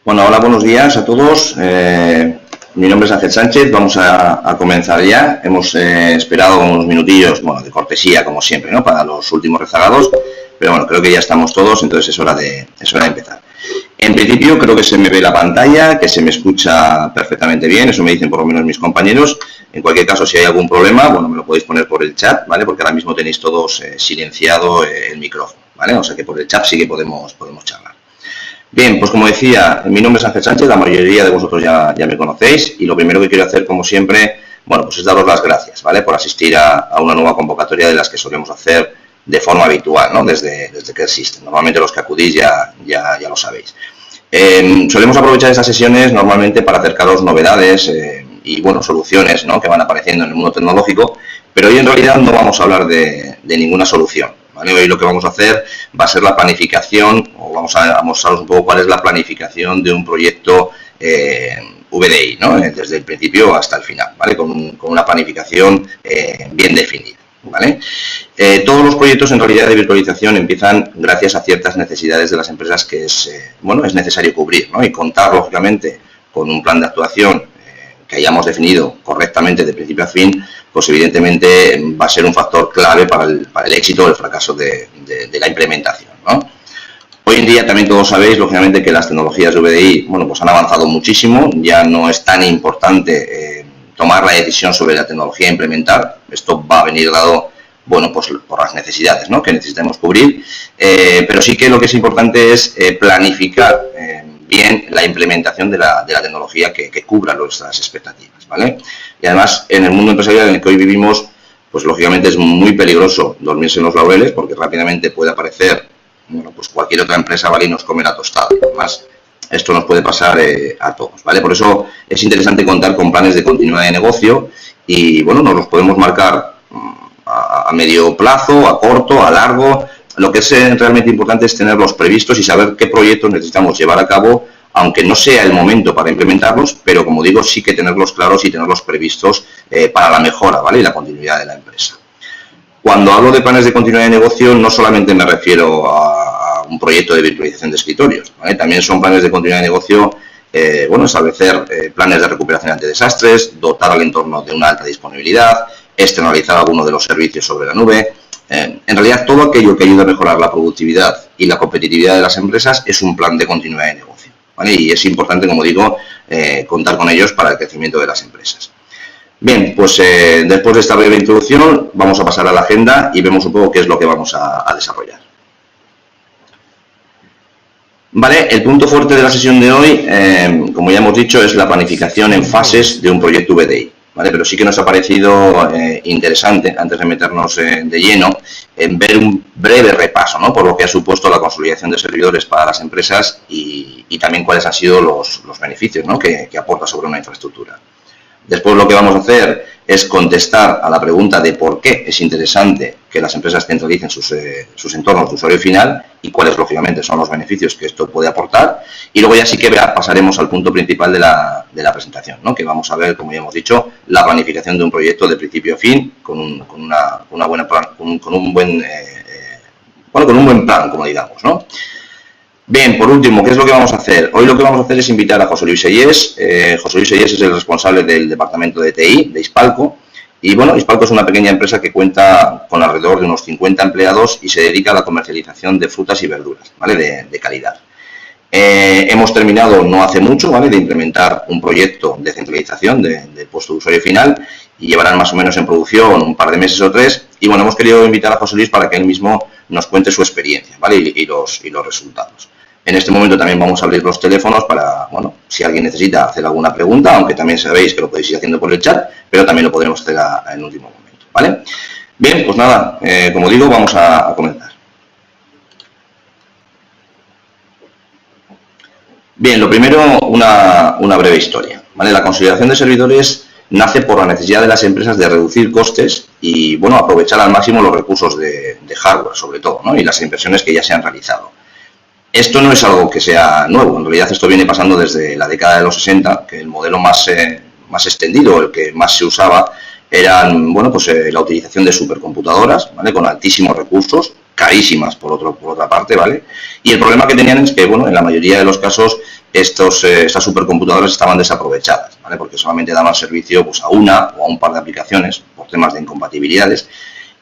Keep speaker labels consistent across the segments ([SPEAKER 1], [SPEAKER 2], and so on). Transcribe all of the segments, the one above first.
[SPEAKER 1] Bueno, hola, buenos días a todos. Mi nombre es Ángel Sánchez, vamos a comenzar ya. Hemos esperado unos minutillos, bueno, de cortesía, como siempre, ¿no?, para los últimos rezagados, pero bueno, creo que ya estamos todos, entonces es hora de empezar. En principio creo que se me ve la pantalla, que se me escucha perfectamente bien, eso me dicen por lo menos mis compañeros. En cualquier caso, si hay algún problema, bueno, me lo podéis poner por el chat, ¿vale?, porque ahora mismo tenéis todos silenciado el micrófono, ¿vale? O sea que por el chat sí que podemos charlar. Bien, pues como decía, mi nombre es Ángel Sánchez, la mayoría de vosotros ya me conocéis, y lo primero que quiero hacer, como siempre, bueno, pues es daros las gracias, ¿vale?, por asistir a una nueva convocatoria de las que solemos hacer de forma habitual, ¿no?, desde que existen. Normalmente los que acudís ya lo sabéis. Solemos aprovechar estas sesiones normalmente para acercaros novedades y, bueno, soluciones, ¿no?, que van apareciendo en el mundo tecnológico, pero hoy en realidad no vamos a hablar de ninguna solución, ¿vale? Hoy lo que vamos a hacer va a ser la planificación, o vamos a mostraros un poco cuál es la planificación de un proyecto VDI, ¿no?, desde el principio hasta el final, ¿vale?, con una planificación bien definida, ¿vale? Todos los proyectos en realidad de virtualización empiezan gracias a ciertas necesidades de las empresas que es necesario cubrir, ¿no?, y contar, lógicamente, con un plan de actuación que hayamos definido correctamente de principio a fin, pues evidentemente va a ser un factor clave para el éxito o el fracaso de la implementación, ¿no? Hoy en día también todos sabéis, lógicamente, que las tecnologías de VDI, bueno, pues han avanzado muchísimo, ya no es tan importante tomar la decisión sobre la tecnología a implementar. Esto va a venir dado, bueno, pues por las necesidades, ¿no?, que necesitemos cubrir, pero sí que lo que es importante es planificar bien la implementación de la tecnología que cubra nuestras expectativas, ¿vale? Y además, en el mundo empresarial en el que hoy vivimos, pues lógicamente es muy peligroso dormirse en los laureles, porque rápidamente puede aparecer, bueno, pues cualquier otra empresa, ¿vale?, y nos come la tostada. Además, esto nos puede pasar a todos, ¿vale? Por eso es interesante contar con planes de continuidad de negocio y, bueno, nos los podemos marcar a medio plazo, a corto, a largo. Lo que es realmente importante es tenerlos previstos y saber qué proyectos necesitamos llevar a cabo, aunque no sea el momento para implementarlos, pero, como digo, sí que tenerlos claros y tenerlos previstos para la mejora, ¿vale?, y la continuidad de la empresa. Cuando hablo de planes de continuidad de negocio, no solamente me refiero a un proyecto de virtualización de escritorios, ¿vale? También son planes de continuidad de negocio, bueno, establecer planes de recuperación ante desastres, dotar al entorno de una alta disponibilidad, externalizar alguno de los servicios sobre la nube. En realidad, todo aquello que ayude a mejorar la productividad y la competitividad de las empresas es un plan de continuidad de negocio, ¿vale? Y es importante, como digo, contar con ellos para el crecimiento de las empresas. Bien, pues después de esta breve introducción vamos a pasar a la agenda y vemos un poco qué es lo que vamos a desarrollar. Vale, el punto fuerte de la sesión de hoy, como ya hemos dicho, es la planificación en fases de un proyecto VDI. ¿Vale? Pero sí que nos ha parecido interesante, antes de meternos de lleno, ver un breve repaso, ¿no?, por lo que ha supuesto la consolidación de servidores para las empresas y también cuáles han sido los beneficios, ¿no?, que aporta sobre una infraestructura. Después lo que vamos a hacer es contestar a la pregunta de por qué es interesante que las empresas centralicen sus entornos de usuario final y cuáles, lógicamente, son los beneficios que esto puede aportar. Y luego ya sí que pasaremos al punto principal de la presentación, ¿no?, que vamos a ver, como ya hemos dicho, la planificación de un proyecto de principio a fin con un buen plan, como digamos, ¿no? Bien, por último, ¿qué es lo que vamos a hacer? Hoy lo que vamos a hacer es invitar a José Luis Seyés. José Luis Seyés es el responsable del departamento de TI de Hispalco. Y bueno, Hispalco es una pequeña empresa que cuenta con alrededor de unos 50 empleados y se dedica a la comercialización de frutas y verduras, ¿vale?, de calidad. Hemos terminado no hace mucho, ¿vale?, de implementar un proyecto de centralización del puesto de usuario final y llevarán más o menos en producción un par de meses o 3. Y bueno, hemos querido invitar a José Luis para que él mismo nos cuente su experiencia, ¿vale?, y los resultados. En este momento también vamos a abrir los teléfonos para, bueno, si alguien necesita hacer alguna pregunta, aunque también sabéis que lo podéis ir haciendo por el chat, pero también lo podremos hacer en el último momento, ¿vale? Bien, pues nada, como digo, vamos a comenzar. Bien, lo primero, una breve historia, ¿vale? La consolidación de servidores nace por la necesidad de las empresas de reducir costes y, bueno, aprovechar al máximo los recursos de hardware, sobre todo, ¿no?, y las inversiones que ya se han realizado. Esto no es algo que sea nuevo, en realidad esto viene pasando desde la década de los 60, que el modelo más extendido, el que más se usaba, eran, bueno, pues la utilización de supercomputadoras, ¿vale?, con altísimos recursos, carísimas por otra parte, ¿vale? Y el problema que tenían es que, bueno, en la mayoría de los casos estas supercomputadoras estaban desaprovechadas, ¿vale? Porque solamente daban servicio pues, a una o a un par de aplicaciones por temas de incompatibilidades.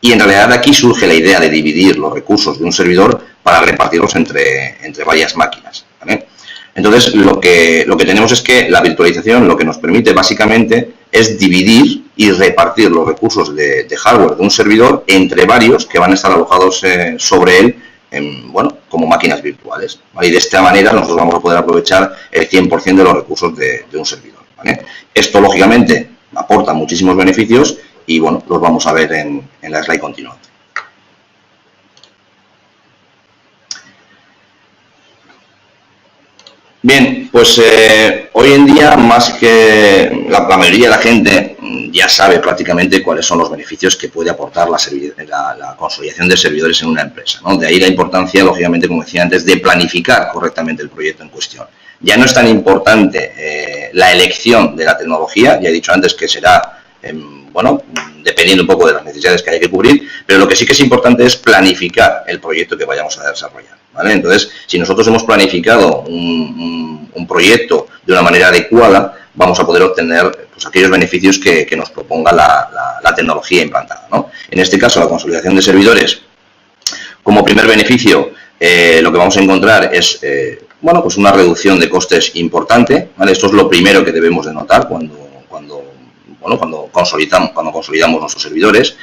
[SPEAKER 1] Y en realidad de aquí surge la idea de dividir los recursos de un servidor para repartirlos entre varias máquinas, ¿vale? Entonces, lo que tenemos es que la virtualización lo que nos permite básicamente es dividir y repartir los recursos de hardware de un servidor entre varios que van a estar alojados sobre él, bueno, como máquinas virtuales, ¿vale? Y de esta manera nosotros vamos a poder aprovechar el 100% de los recursos de un servidor, ¿vale? Esto, lógicamente, aporta muchísimos beneficios y, bueno, los vamos a ver en la slide continuante. Bien, pues hoy en día, más que la mayoría de la gente ya sabe prácticamente cuáles son los beneficios que puede aportar la consolidación de servidores en una empresa, ¿no? De ahí la importancia, lógicamente, como decía antes, de planificar correctamente el proyecto en cuestión. Ya no es tan importante la elección de la tecnología, ya he dicho antes que será, bueno, dependiendo un poco de las necesidades que haya que cubrir, pero lo que sí que es importante es planificar el proyecto que vayamos a desarrollar, ¿vale? Entonces, si nosotros hemos planificado un proyecto de una manera adecuada, vamos a poder obtener pues, aquellos beneficios que nos proponga la tecnología implantada, ¿no? En este caso, la consolidación de servidores, como primer beneficio, lo que vamos a encontrar es bueno, pues una reducción de costes importante, ¿vale? Esto es lo primero que debemos de notar cuando consolidamos nuestros servidores.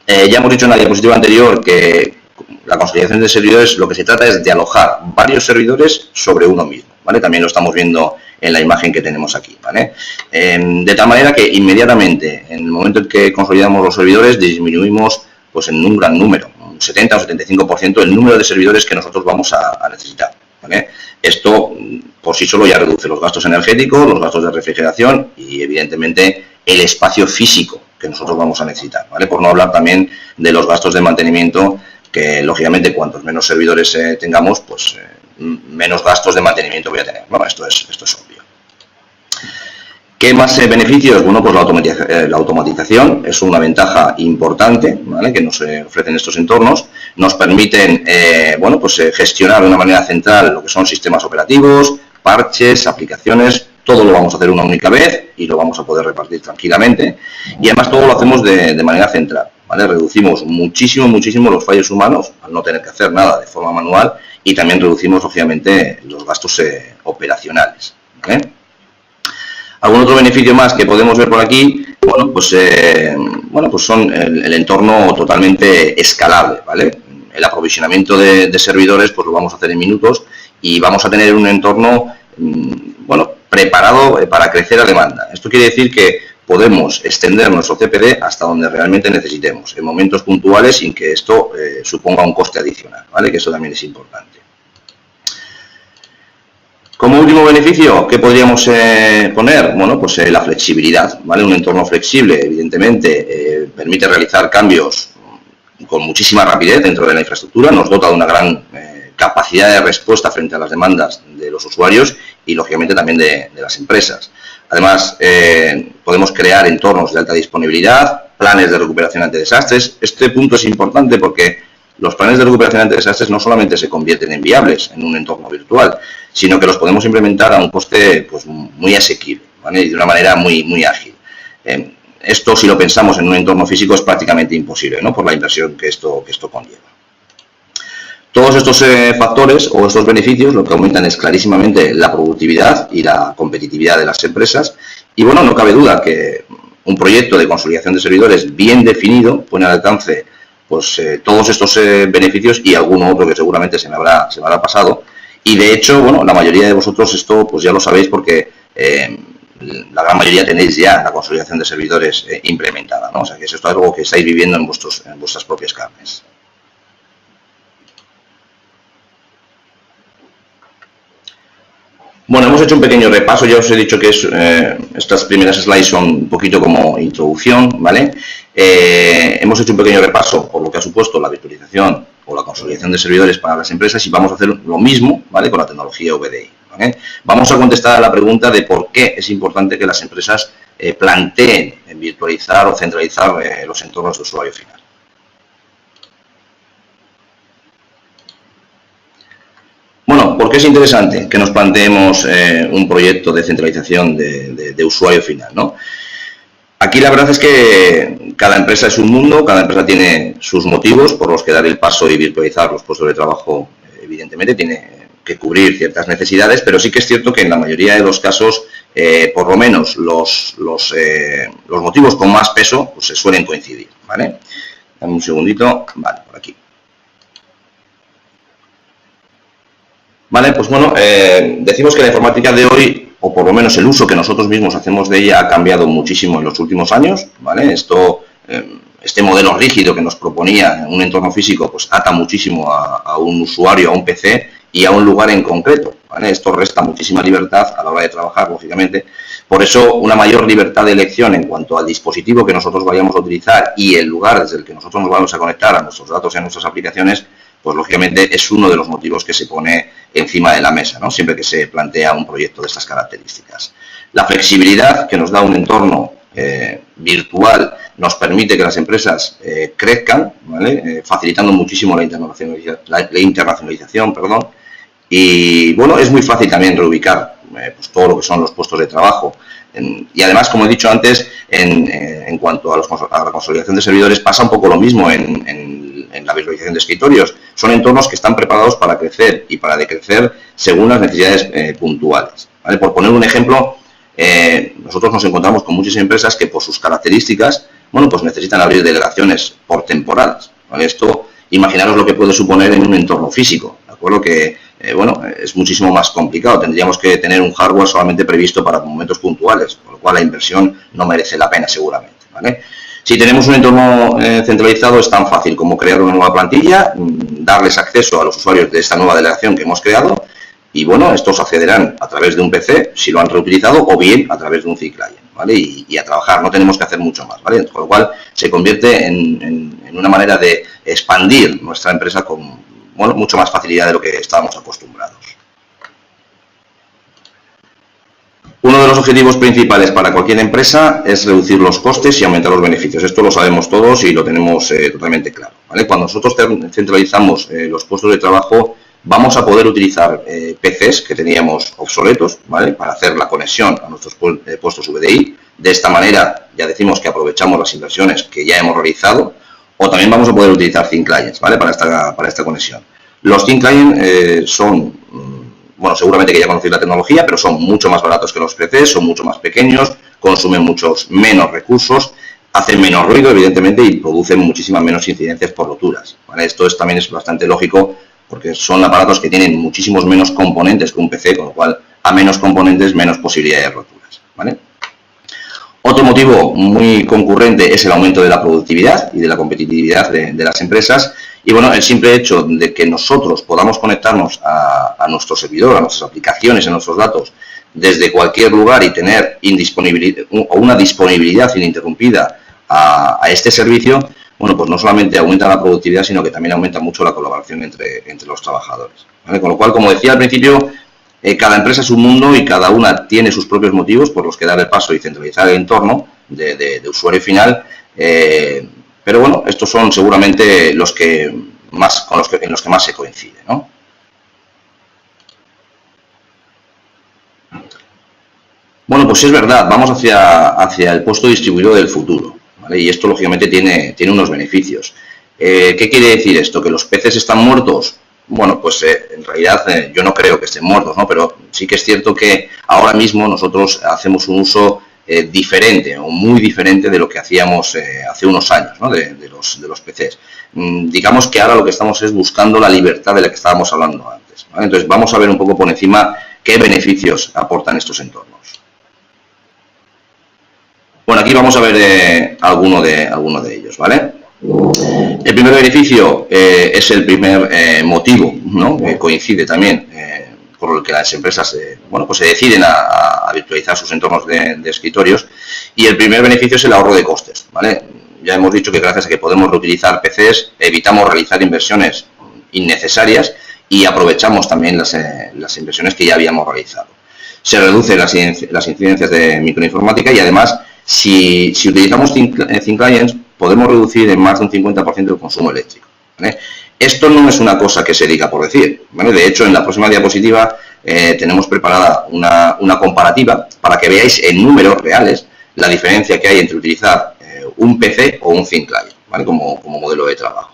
[SPEAKER 1] Ya hemos dicho en la diapositiva anterior que la consolidación de servidores lo que se trata es de alojar varios servidores sobre uno mismo, ¿vale? También lo estamos viendo en la imagen que tenemos aquí, ¿vale? De tal manera que inmediatamente, en el momento en que consolidamos los servidores, disminuimos pues en un gran número, un 70 o 75% el número de servidores que nosotros vamos a necesitar, ¿vale? Esto por sí solo ya reduce los gastos energéticos, los gastos de refrigeración y evidentemente el espacio físico que nosotros vamos a necesitar, ¿vale? Por no hablar también de los gastos de mantenimiento, que lógicamente cuantos menos servidores tengamos, pues menos gastos de mantenimiento voy a tener. Bueno, esto es obvio. ¿Qué más beneficios? Bueno, pues la automatización es una ventaja importante, ¿vale? Que nos ofrecen estos entornos. Nos permiten, bueno, pues gestionar de una manera central lo que son sistemas operativos, parches, aplicaciones. Todo lo vamos a hacer una única vez y lo vamos a poder repartir tranquilamente. Y además todo lo hacemos de manera central, ¿vale? Reducimos muchísimo los fallos humanos al no tener que hacer nada de forma manual y también reducimos, lógicamente, los gastos operacionales, ¿vale? ¿Algún otro beneficio más que podemos ver por aquí? Bueno, pues son el entorno totalmente escalable, ¿vale? El aprovisionamiento de servidores pues lo vamos a hacer en minutos y vamos a tener un entorno, bueno, preparado para crecer a demanda. Esto quiere decir que podemos extender nuestro CPD hasta donde realmente necesitemos, en momentos puntuales sin que esto suponga un coste adicional, ¿vale? Que eso también es importante. Como último beneficio, ¿qué podríamos poner? Bueno, pues la flexibilidad, ¿vale? Un entorno flexible, evidentemente, permite realizar cambios con muchísima rapidez dentro de la infraestructura, nos dota de una gran capacidad de respuesta frente a las demandas de los usuarios y, lógicamente, también de las empresas. Además, podemos crear entornos de alta disponibilidad, planes de recuperación ante desastres. Este punto es importante porque los planes de recuperación ante desastres no solamente se convierten en viables en un entorno virtual, sino que los podemos implementar a un coste pues, muy asequible, ¿vale? Y de una manera muy ágil. Esto, si lo pensamos en un entorno físico, es prácticamente imposible, ¿no? Por la inversión que esto conlleva. Todos estos factores o estos beneficios lo que aumentan es clarísimamente la productividad y la competitividad de las empresas. Y bueno, no cabe duda que un proyecto de consolidación de servidores bien definido pone al alcance pues, todos estos beneficios y alguno otro que seguramente se me habrá pasado. Y de hecho, bueno, la mayoría de vosotros esto pues ya lo sabéis porque la gran mayoría tenéis ya la consolidación de servidores implementada, ¿no? O sea que esto es algo que estáis viviendo en vuestras propias carnes. Bueno, hemos hecho un pequeño repaso, ya os he dicho que estas primeras slides son un poquito como introducción, ¿vale? Hemos hecho un pequeño repaso por lo que ha supuesto la virtualización o la consolidación de servidores para las empresas y vamos a hacer lo mismo, ¿vale? Con la tecnología VDI, ¿vale? Vamos a contestar a la pregunta de por qué es importante que las empresas planteen virtualizar o centralizar los entornos de usuario final. Bueno, ¿por qué es interesante que nos planteemos un proyecto de centralización de usuario final, ¿no? Aquí la verdad es que cada empresa es un mundo, cada empresa tiene sus motivos por los que dar el paso y virtualizar los puestos de trabajo, evidentemente tiene que cubrir ciertas necesidades, pero sí que es cierto que en la mayoría de los casos, por lo menos los motivos con más peso pues se suelen coincidir, ¿vale? Dame un segundito, vale, por aquí. Vale, pues bueno, decimos que la informática de hoy, o por lo menos el uso que nosotros mismos hacemos de ella, ha cambiado muchísimo en los últimos años, ¿vale? Este modelo rígido que nos proponía un entorno físico, pues ata muchísimo a un usuario, a un PC y a un lugar en concreto, ¿vale? Esto resta muchísima libertad a la hora de trabajar, lógicamente. Por eso, una mayor libertad de elección en cuanto al dispositivo que nosotros vayamos a utilizar y el lugar desde el que nosotros nos vamos a conectar a nuestros datos y a nuestras aplicaciones, pues lógicamente es uno de los motivos que se pone encima de la mesa, ¿no? Siempre que se plantea un proyecto de estas características. La flexibilidad que nos da un entorno virtual nos permite que las empresas crezcan, ¿vale? Facilitando muchísimo la internacionalización, perdón. Y bueno, es muy fácil también reubicar pues todo lo que son los puestos de trabajo. Y además, como he dicho antes, en cuanto a la consolidación de servidores, pasa un poco lo mismo en la virtualización de escritorios. Son entornos que están preparados para crecer y para decrecer según las necesidades puntuales, ¿vale? Por poner un ejemplo, nosotros nos encontramos con muchas empresas que por sus características, bueno, pues necesitan abrir delegaciones por temporadas, ¿vale? Esto, imaginaros lo que puede suponer en un entorno físico, ¿de acuerdo? Que, bueno, es muchísimo más complicado. Tendríamos que tener un hardware solamente previsto para momentos puntuales, con lo cual la inversión no merece la pena seguramente, ¿vale? Si tenemos un entorno centralizado, es tan fácil como crear una nueva plantilla, darles acceso a los usuarios de esta nueva delegación que hemos creado y, bueno, estos accederán a través de un PC, si lo han reutilizado, o bien a través de un C-Client, ¿vale? Y a trabajar, no tenemos que hacer mucho más, ¿vale? Con lo cual se convierte en una manera de expandir nuestra empresa con, bueno, mucho más facilidad de lo que estábamos acostumbrados. Uno de los objetivos principales para cualquier empresa es reducir los costes y aumentar los beneficios. Esto lo sabemos todos y lo tenemos totalmente claro, ¿vale? Cuando nosotros centralizamos los puestos de trabajo, vamos a poder utilizar PCs que teníamos obsoletos, ¿vale? Para hacer la conexión a nuestros puestos VDI. De esta manera ya decimos que aprovechamos las inversiones que ya hemos realizado, o también vamos a poder utilizar Thin Clients, ¿vale? Para esta conexión. Los Thin Clients son... Bueno, seguramente que ya conocéis la tecnología, pero son mucho más baratos que los PCs, son mucho más pequeños, consumen muchos menos recursos, hacen menos ruido, evidentemente, y producen muchísimas menos incidencias por roturas, ¿vale? Esto también es bastante lógico porque son aparatos que tienen muchísimos menos componentes que un PC, con lo cual a menos componentes, menos posibilidades de roturas, ¿vale? Otro motivo muy concurrente es el aumento de la productividad y de la competitividad de las empresas. Y bueno, el simple hecho de que nosotros podamos conectarnos a nuestro servidor, a nuestras aplicaciones, a nuestros datos, desde cualquier lugar y tener una disponibilidad ininterrumpida a este servicio, bueno, pues no solamente aumenta la productividad, sino que también aumenta mucho la colaboración entre los trabajadores, ¿vale? Con lo cual, como decía al principio, cada empresa es un mundo y cada una tiene sus propios motivos por los que dar el paso y centralizar el entorno de usuario final. Pero bueno, estos son seguramente en los que más se coincide, ¿no? Bueno, pues es verdad, vamos hacia el puesto distribuido del futuro, ¿vale? Y esto lógicamente tiene unos beneficios. ¿Qué quiere decir esto? ¿Que los PCs están muertos? Bueno, pues en realidad yo no creo que estén muertos, ¿no? Pero sí que es cierto que ahora mismo nosotros hacemos un uso diferente o muy diferente de lo que hacíamos hace unos años, ¿no? de los PCs. Digamos que ahora lo que estamos es buscando la libertad de la que estábamos hablando antes, ¿vale? Entonces vamos a ver un poco por encima qué beneficios aportan estos entornos. Bueno, aquí vamos a ver alguno de ellos, ¿vale? El primer beneficio es el primer motivo, ¿no? Que coincide también por el que las empresas bueno, pues se deciden a virtualizar sus entornos de escritorios, y el primer beneficio es el ahorro de costes, ¿vale? Ya hemos dicho que gracias a que podemos reutilizar PCs evitamos realizar inversiones innecesarias y aprovechamos también las inversiones que ya habíamos realizado. Se reducen las incidencias de microinformática y además si utilizamos Thin Clients podemos reducir en más de un 50% el consumo eléctrico, ¿vale? Esto no es una cosa que se diga por decir, ¿vale? De hecho, en la próxima diapositiva tenemos preparada una comparativa para que veáis en números reales la diferencia que hay entre utilizar un PC o un thin client, ¿vale? Como modelo de trabajo.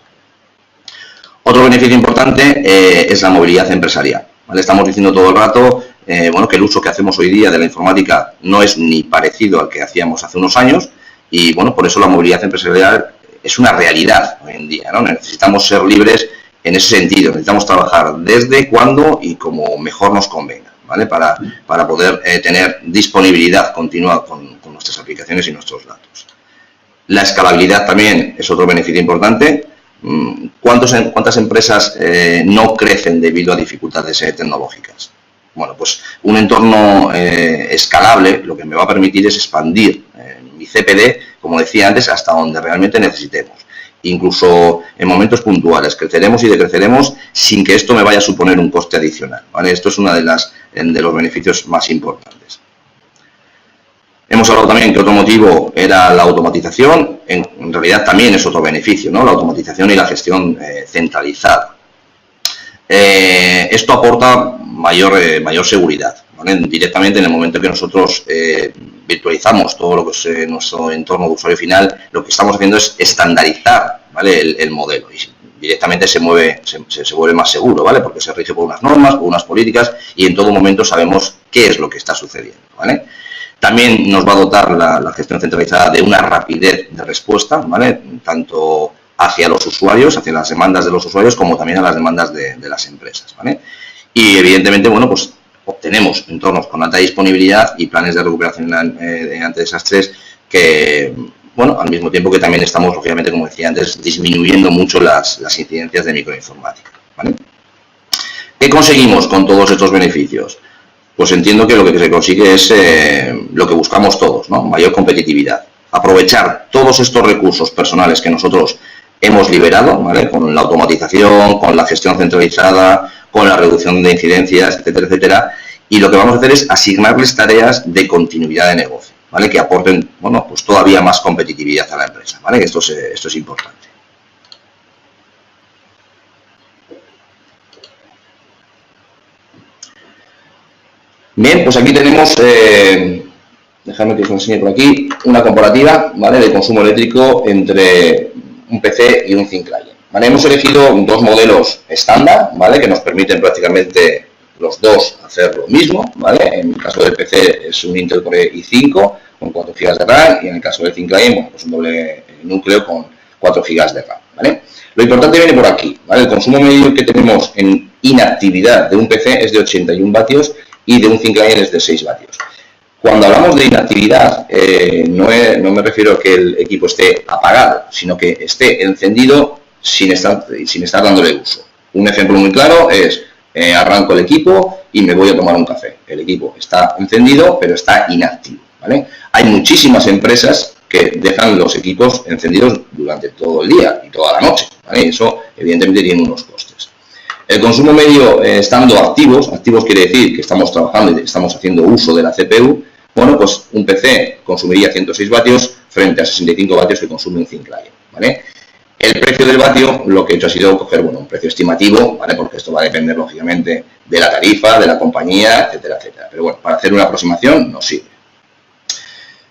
[SPEAKER 1] Otro beneficio importante es la movilidad empresarial, ¿vale? Estamos diciendo todo el rato bueno, que el uso que hacemos hoy día de la informática no es ni parecido al que hacíamos hace unos años y, bueno, por eso la movilidad empresarial es una realidad hoy en día, ¿no? Necesitamos ser libres en ese sentido, necesitamos trabajar desde, cuando y como mejor nos convenga, ¿vale? Para poder tener disponibilidad continua con nuestras aplicaciones y nuestros datos. La escalabilidad también es otro beneficio importante. ¿Cuántas empresas no crecen debido a dificultades tecnológicas? Bueno, pues un entorno escalable lo que me va a permitir es expandir mi CPD, como decía antes, hasta donde realmente necesitemos. Incluso en momentos puntuales creceremos y decreceremos sin que esto me vaya a suponer un coste adicional, ¿vale? Esto es uno de los beneficios más importantes. Hemos hablado también que otro motivo era la automatización, en realidad también es otro beneficio, ¿no? La automatización y la gestión centralizada. Esto aporta mayor seguridad, ¿vale? Directamente en el momento que nosotros virtualizamos todo lo que es nuestro entorno de usuario final, lo que estamos haciendo es estandarizar, ¿vale? el modelo y directamente se vuelve más seguro, ¿vale? Porque se rige por unas normas, por unas políticas y en todo momento sabemos qué es lo que está sucediendo, ¿vale? También nos va a dotar la gestión centralizada de una rapidez de respuesta, ¿vale? Tanto hacia los usuarios, hacia las demandas de los usuarios, como también a las demandas de las empresas, ¿vale? Y evidentemente, bueno, pues obtenemos entornos con alta disponibilidad y planes de recuperación ante desastres que, bueno, al mismo tiempo que también estamos, lógicamente, como decía antes, disminuyendo mucho las incidencias de microinformática, ¿vale? ¿Qué conseguimos con todos estos beneficios? Pues entiendo que lo que se consigue es lo que buscamos todos, ¿no? Mayor competitividad. Aprovechar todos estos recursos personales que nosotros hemos liberado, ¿vale? Con la automatización, con la gestión centralizada, con la reducción de incidencias, etcétera, etcétera. Y lo que vamos a hacer es asignarles tareas de continuidad de negocio, ¿vale? Que aporten, bueno, pues todavía más competitividad a la empresa, ¿vale? Esto es importante. Bien, pues aquí tenemos, déjame que os enseñe por aquí, una comparativa, ¿vale? De consumo eléctrico entre un PC y un thin client, ¿vale? Hemos elegido dos modelos estándar, ¿vale? Que nos permiten prácticamente los dos hacer lo mismo, ¿vale? En el caso del PC es un Intel Core i5 con 4 GB de RAM y en el caso del thin client, bueno, pues un doble núcleo con 4 GB de RAM, ¿vale? Lo importante viene por aquí, ¿vale? El consumo medio que tenemos en inactividad de un PC es de 81 vatios y de un thin client es de 6 vatios. Cuando hablamos de inactividad, no me refiero a que el equipo esté apagado, sino que esté encendido sin estar dándole uso. Un ejemplo muy claro es, arranco el equipo y me voy a tomar un café. El equipo está encendido, pero está inactivo, ¿vale? Hay muchísimas empresas que dejan los equipos encendidos durante todo el día y toda la noche, ¿vale? Eso, evidentemente, tiene unos costes. El consumo medio estando activos quiere decir que estamos trabajando y estamos haciendo uso de la CPU, bueno, pues un PC consumiría 106 vatios frente a 65 vatios que consume un thin client, ¿vale? El precio del vatio, lo que he hecho ha sido coger, bueno, un precio estimativo, ¿vale? Porque esto va a depender, lógicamente, de la tarifa, de la compañía, etcétera, etcétera. Pero bueno, para hacer una aproximación nos sirve.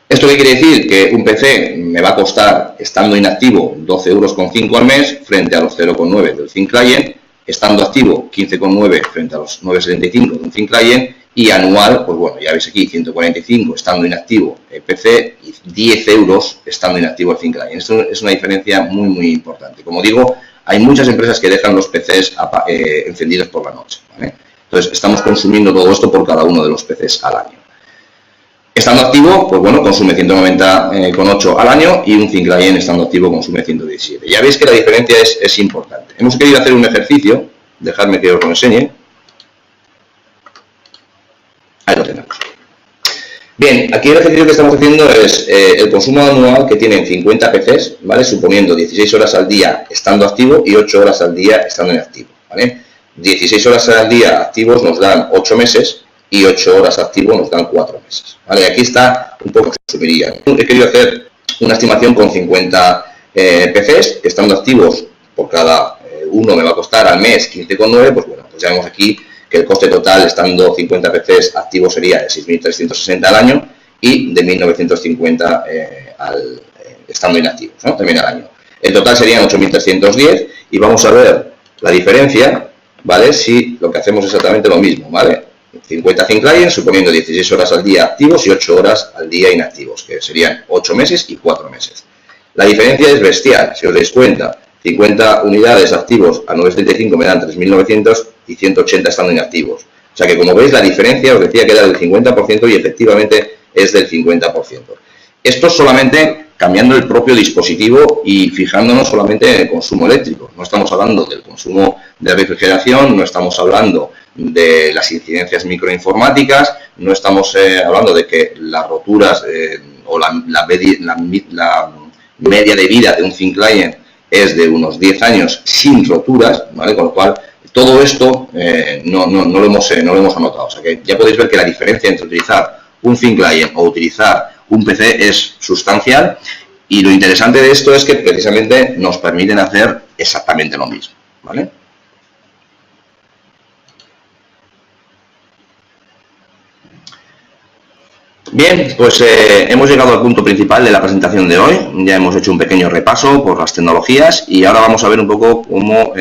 [SPEAKER 1] ¿Esto qué quiere decir? Que un PC me va a costar, estando inactivo, 12,5 € al mes frente a los 0,9 del thin client, estando activo 15,9 frente a los 9,75 de un thin client y anual, pues bueno, ya veis aquí 145 estando inactivo el PC y 10 € estando inactivo el thin client. Esto es una diferencia muy, muy importante. Como digo, hay muchas empresas que dejan los PCs encendidos por la noche, ¿vale? Entonces, estamos consumiendo todo esto por cada uno de los PCs al año. Estando activo, pues bueno, consume 190,8 al año y un thin client estando activo consume 117. Ya veis que la diferencia es importante. Hemos querido hacer un ejercicio, dejadme que os lo enseñe. Ahí lo tenemos. Bien, aquí el ejercicio que estamos haciendo es el consumo anual que tienen 50 PCs, ¿vale? Suponiendo 16 horas al día estando activo y 8 horas al día estando inactivo, ¿vale? 16 horas al día activos nos dan 8 meses y 8 horas activos nos dan 4 meses, ¿vale? Aquí está un poco que subiría. He querido hacer una estimación con 50 PCs estando activos por cada uno me va a costar al mes 15,9, pues bueno, pues ya vemos aquí que el coste total, estando 50 PCs activos, sería de 6.360 al año y de 1.950 estando inactivos, ¿no? También al año. En total serían 8.310 y vamos a ver la diferencia, ¿vale? Si lo que hacemos es exactamente lo mismo, ¿vale? 50 thin clients, suponiendo 16 horas al día activos y 8 horas al día inactivos, que serían 8 meses y 4 meses. La diferencia es bestial, si os dais cuenta. 50 unidades activos a 9,75 me dan 3.900 y 180 estando inactivos. O sea que, como veis, la diferencia os decía que era del 50% y efectivamente es del 50%. Esto solamente cambiando el propio dispositivo y fijándonos solamente en el consumo eléctrico. No estamos hablando del consumo de refrigeración, no estamos hablando de las incidencias microinformáticas, no estamos hablando de que las roturas o la media de vida de un thin client es de unos 10 años sin roturas, ¿vale? Con lo cual, todo esto no lo hemos anotado. O sea que ya podéis ver que la diferencia entre utilizar un thin client o utilizar un PC es sustancial, y lo interesante de esto es que precisamente nos permiten hacer exactamente lo mismo, ¿vale? Bien, pues hemos llegado al punto principal de la presentación de hoy. Ya hemos hecho un pequeño repaso por las tecnologías y ahora vamos a ver un poco cómo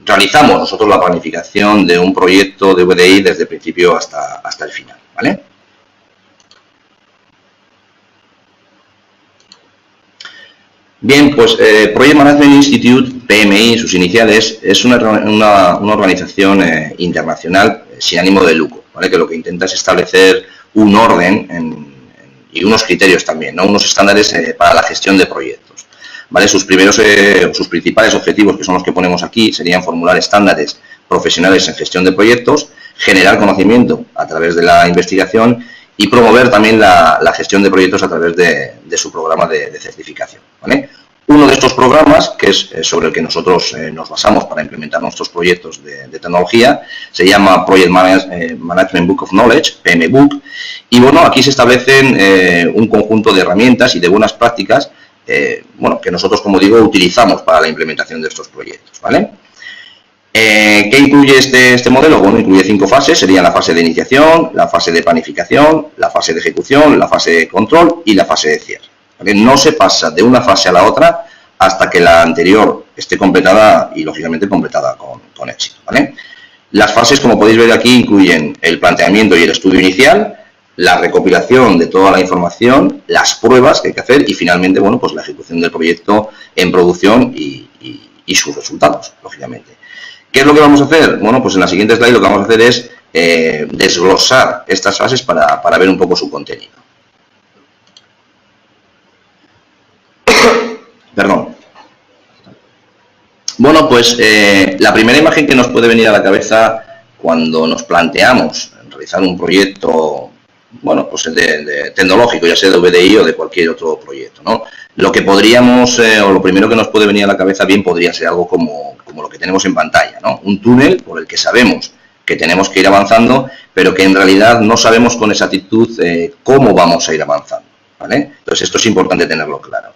[SPEAKER 1] realizamos nosotros la planificación de un proyecto de VDI desde el principio hasta el final, ¿vale? Bien, pues Project Management Institute, PMI, sus iniciales, es una organización internacional sin ánimo de lucro, ¿vale? Que lo que intenta es establecer un orden y unos criterios también, ¿no? Unos estándares para la gestión de proyectos, ¿vale? Sus principales objetivos, que son los que ponemos aquí, serían formular estándares profesionales en gestión de proyectos, generar conocimiento a través de la investigación y promover también la gestión de proyectos a través de su programa de certificación, ¿vale? Uno de estos programas, que es sobre el que nosotros nos basamos para implementar nuestros proyectos de tecnología, se llama Project Management Book of Knowledge, PMBOK, y bueno, aquí se establecen un conjunto de herramientas y de buenas prácticas, bueno, que nosotros, como digo, utilizamos para la implementación de estos proyectos, ¿vale? ¿Qué incluye este modelo? Bueno, incluye 5 fases, sería la fase de iniciación, la fase de planificación, la fase de ejecución, la fase de control y la fase de cierre. ¿Vale? No se pasa de una fase a la otra hasta que la anterior esté completada y, lógicamente, completada con éxito, ¿vale? Las fases, como podéis ver aquí, incluyen el planteamiento y el estudio inicial, la recopilación de toda la información, las pruebas que hay que hacer y, finalmente, bueno, pues la ejecución del proyecto en producción y sus resultados, lógicamente. ¿Qué es lo que vamos a hacer? Bueno, pues en la siguiente slide lo que vamos a hacer es desglosar estas fases para ver un poco su contenido. Perdón. Bueno, pues la primera imagen que nos puede venir a la cabeza cuando nos planteamos realizar un proyecto, bueno, pues tecnológico, ya sea de VDI o de cualquier otro proyecto, ¿no? Lo que podríamos, o lo primero que nos puede venir a la cabeza bien podría ser algo como lo que tenemos en pantalla, ¿no? Un túnel por el que sabemos que tenemos que ir avanzando, pero que en realidad no sabemos con exactitud cómo vamos a ir avanzando, ¿vale? Entonces, esto es importante tenerlo claro.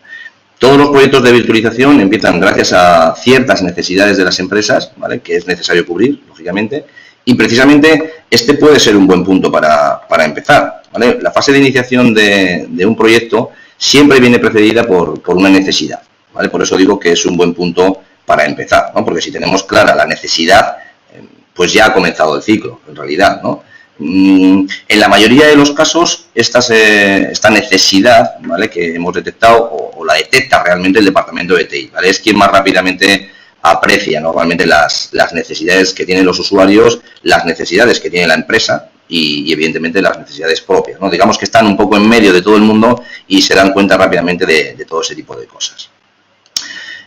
[SPEAKER 1] Todos los proyectos de virtualización empiezan gracias a ciertas necesidades de las empresas, ¿vale? Que es necesario cubrir, lógicamente, y precisamente este puede ser un buen punto para empezar, ¿vale? La fase de iniciación de un proyecto siempre viene precedida por una necesidad, ¿vale? Por eso digo que es un buen punto para empezar, ¿no? Porque si tenemos clara la necesidad, pues ya ha comenzado el ciclo, en realidad, ¿no? En la mayoría de los casos, esta necesidad, ¿vale? Que hemos detectado o la detecta realmente el departamento de TI, ¿vale? Es quien más rápidamente aprecia normalmente las necesidades que tienen los usuarios, las necesidades que tiene la empresa y evidentemente las necesidades propias, ¿no? Digamos que están un poco en medio de todo el mundo y se dan cuenta rápidamente de todo ese tipo de cosas.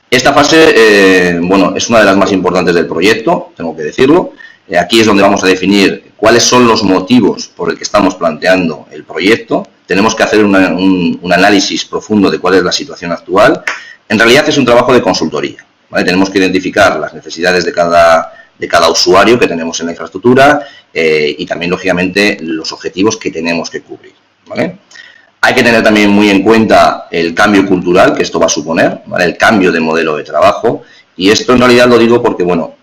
[SPEAKER 1] Esta fase, bueno, es una de las más importantes del proyecto, tengo que decirlo. Aquí es donde vamos a definir cuáles son los motivos por el que estamos planteando el proyecto. Tenemos que hacer un análisis profundo de cuál es la situación actual. En realidad es un trabajo de consultoría, ¿vale? Tenemos que identificar las necesidades de cada usuario que tenemos en la infraestructura y también, lógicamente, los objetivos que tenemos que cubrir, ¿vale? Hay que tener también muy en cuenta el cambio cultural que esto va a suponer, ¿vale? El cambio de modelo de trabajo Y esto en realidad lo digo porque, bueno,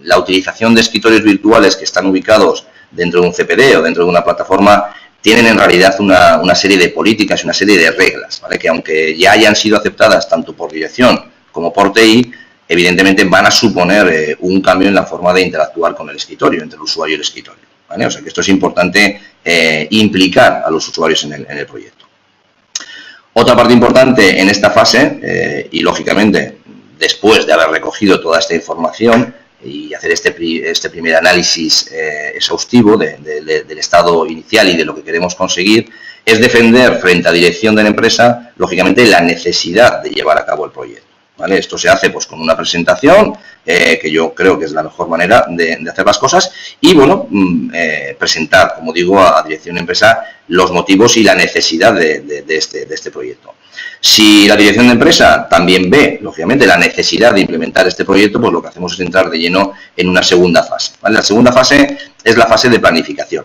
[SPEAKER 1] la utilización de escritorios virtuales que están ubicados dentro de un CPD o dentro de una plataforma tienen en realidad una serie de políticas y una serie de reglas, ¿vale? Que aunque ya hayan sido aceptadas tanto por dirección como por TI, evidentemente van a suponer un cambio en la forma de interactuar con el escritorio, entre el usuario y el escritorio, ¿vale? O sea que esto es importante implicar a los usuarios en el proyecto. Otra parte importante en esta fase, y lógicamente después de haber recogido toda esta información y hacer este primer análisis exhaustivo del estado inicial y de lo que queremos conseguir, es defender frente a dirección de la empresa, lógicamente, la necesidad de llevar a cabo el proyecto, ¿vale? Esto se hace pues con una presentación, que yo creo que es la mejor manera de hacer las cosas, y bueno, presentar, como digo, a dirección de empresa los motivos y la necesidad de este proyecto. Si la dirección de empresa también ve, lógicamente, la necesidad de implementar este proyecto, pues lo que hacemos es entrar de lleno en una segunda fase, ¿vale? La segunda fase es la fase de planificación.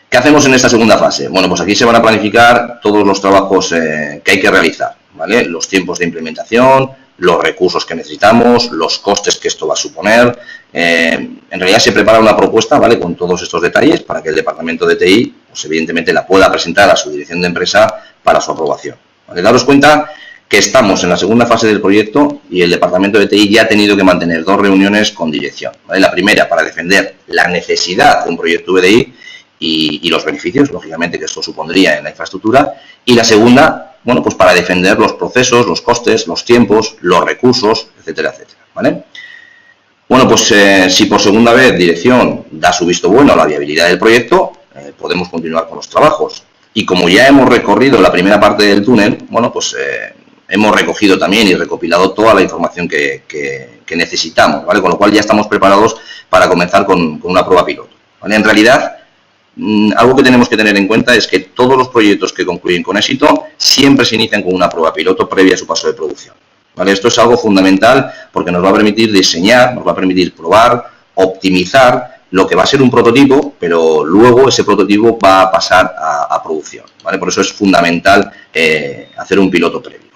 [SPEAKER 1] ¿Qué hacemos en esta segunda fase? Bueno, pues aquí se van a planificar todos los trabajos que hay que realizar, ¿vale? Los tiempos de implementación, los recursos que necesitamos, los costes que esto va a suponer. En realidad se prepara una propuesta, ¿vale?, con todos estos detalles para que el departamento de TI, pues evidentemente la pueda presentar a su dirección de empresa para su aprobación, ¿vale? Daros cuenta que estamos en la segunda fase del proyecto y el departamento de TI ya ha tenido que mantener 2 reuniones con dirección, ¿vale? La primera para defender la necesidad de un proyecto VDI y los beneficios, lógicamente, que esto supondría en la infraestructura, y la segunda, bueno, pues para defender los procesos, los costes, los tiempos, los recursos, etcétera, etcétera, ¿vale? Bueno, pues si por segunda vez dirección da su visto bueno a la viabilidad del proyecto, podemos continuar con los trabajos. Y como ya hemos recorrido la primera parte del túnel, bueno, pues hemos recogido también y recopilado toda la información que necesitamos, ¿vale? Con lo cual ya estamos preparados para comenzar con una prueba piloto, ¿vale? En realidad, algo que tenemos que tener en cuenta es que todos los proyectos que concluyen con éxito siempre se inician con una prueba piloto previa a su paso de producción, ¿vale? Esto es algo fundamental porque nos va a permitir diseñar, nos va a permitir probar, optimizar lo que va a ser un prototipo, pero luego ese prototipo va a pasar a producción, ¿vale? Por eso es fundamental hacer un piloto previo.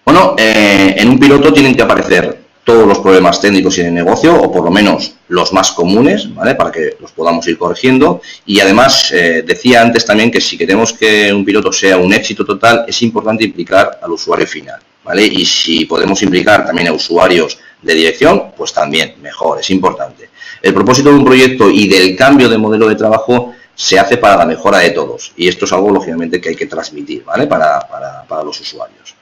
[SPEAKER 1] Bueno, en un piloto tienen que aparecer todos los problemas técnicos y de negocio, o por lo menos los más comunes, ¿vale?, para que los podamos ir corrigiendo. Y además, decía antes también que si queremos que un piloto sea un éxito total, es importante implicar al usuario final, ¿vale? Y si podemos implicar también a usuarios de dirección, pues también mejor, es importante. El propósito de un proyecto y del cambio de modelo de trabajo se hace para la mejora de todos. Y esto es algo, lógicamente, que hay que transmitir, ¿vale?, para los usuarios.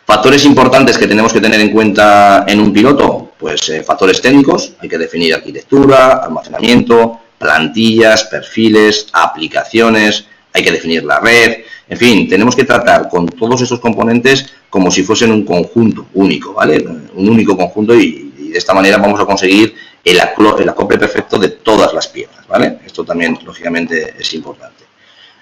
[SPEAKER 1] Factores importantes que tenemos que tener en cuenta en un piloto, pues factores técnicos, hay que definir arquitectura, almacenamiento, plantillas, perfiles, aplicaciones, hay que definir la red, en fin, tenemos que tratar con todos estos componentes como si fuesen un conjunto único, ¿vale? Un único conjunto y de esta manera vamos a conseguir el acople perfecto de todas las piezas, ¿vale? Esto también, lógicamente, es importante.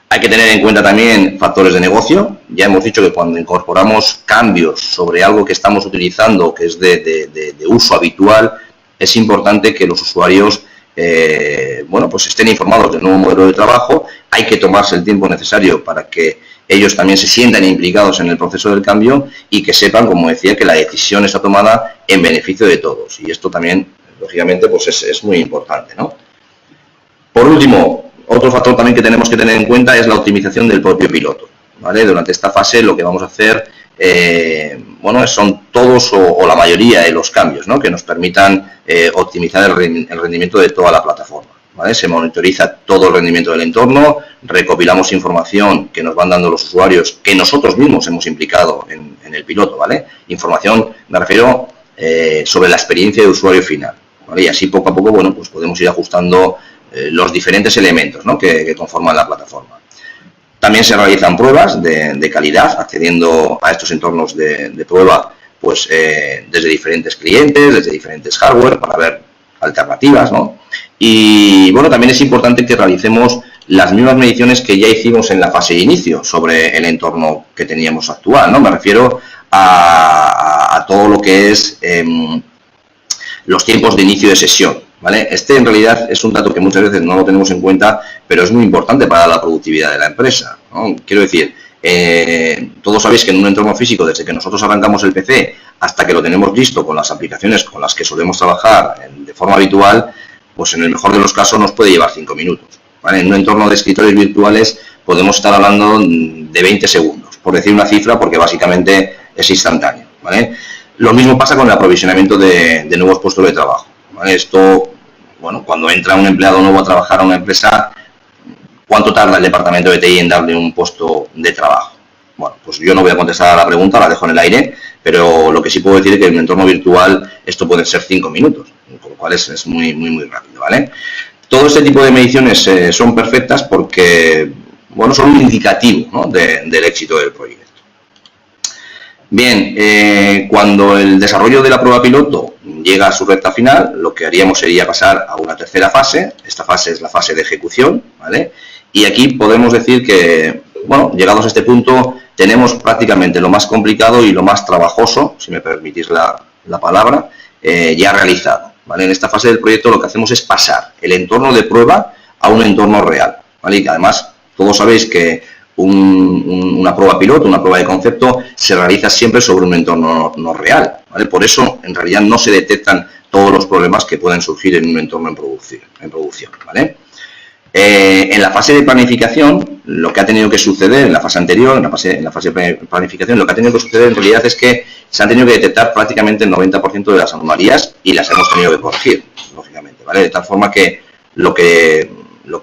[SPEAKER 1] Hay que tener en cuenta también factores de negocio. Ya hemos dicho que cuando incorporamos cambios sobre algo que estamos utilizando, que es de uso habitual, es importante que los usuarios bueno, pues estén informados del nuevo modelo de trabajo. Hay que tomarse el tiempo necesario para que ellos también se sientan implicados en el proceso del cambio y que sepan, como decía, que la decisión está tomada en beneficio de todos. Y esto también, lógicamente, pues es muy importante, ¿no? Por último, otro factor también que tenemos que tener en cuenta es la optimización del propio piloto, ¿vale? Durante esta fase lo que vamos a hacer, bueno, son todos o la mayoría de los cambios, ¿no?, que nos permitan optimizar el rendimiento de toda la plataforma, ¿vale? Se monitoriza todo el rendimiento del entorno, recopilamos información que nos van dando los usuarios que nosotros mismos hemos implicado en el piloto, ¿vale? Información, me refiero, sobre la experiencia de usuario final, ¿vale? Y así poco a poco, bueno, pues podemos ir ajustando los diferentes elementos, ¿no?, que conforman la plataforma. También se realizan pruebas de calidad, accediendo a estos entornos de prueba, pues desde diferentes clientes, desde diferentes hardware, para ver alternativas, ¿no? Y bueno, también es importante que realicemos las mismas mediciones que ya hicimos en la fase de inicio sobre el entorno que teníamos actual, ¿no? Me refiero a todo lo que es los tiempos de inicio de sesión, ¿vale? Este en realidad es un dato que muchas veces no lo tenemos en cuenta, pero es muy importante para la productividad de la empresa, ¿no? Quiero decir, Todos sabéis que en un entorno físico, desde que nosotros arrancamos el PC hasta que lo tenemos listo con las aplicaciones con las que solemos trabajar de forma habitual, pues en el mejor de los casos nos puede llevar 5 minutos. ¿Vale? En un entorno de escritorios virtuales podemos estar hablando de 20 segundos, por decir una cifra, porque básicamente es instantáneo. ¿Vale? Lo mismo pasa con el aprovisionamiento de nuevos puestos de trabajo. ¿Vale? Esto, bueno, cuando entra un empleado nuevo a trabajar a una empresa, ¿cuánto tarda el departamento de TI en darle un puesto de trabajo? Bueno, pues yo no voy a contestar a la pregunta, la dejo en el aire, pero lo que sí puedo decir es que en un entorno virtual esto puede ser 5 minutos, con lo cual es muy rápido, ¿vale? Todo este tipo de mediciones son perfectas porque, bueno, son un indicativo, ¿no?, del éxito del proyecto. Bien, cuando el desarrollo de la prueba piloto llega a su recta final, lo que haríamos sería pasar a una tercera fase. Esta fase es la fase de ejecución, ¿vale? Y aquí podemos decir que, bueno, llegados a este punto, tenemos prácticamente lo más complicado y lo más trabajoso, si me permitís la palabra, ya realizado, ¿vale? En esta fase del proyecto lo que hacemos es pasar el entorno de prueba a un entorno real, ¿vale? Y además, todos sabéis que una prueba piloto, una prueba de concepto, se realiza siempre sobre un entorno no real, ¿vale? Por eso, en realidad, no se detectan todos los problemas que pueden surgir en un entorno en producción, ¿vale? En la fase de planificación, lo que ha tenido que suceder en la fase anterior, en la fase de planificación, lo que ha tenido que suceder en realidad es que se han tenido que detectar prácticamente el 90% de las anomalías y las hemos tenido que corregir, lógicamente, ¿vale? De tal forma que lo que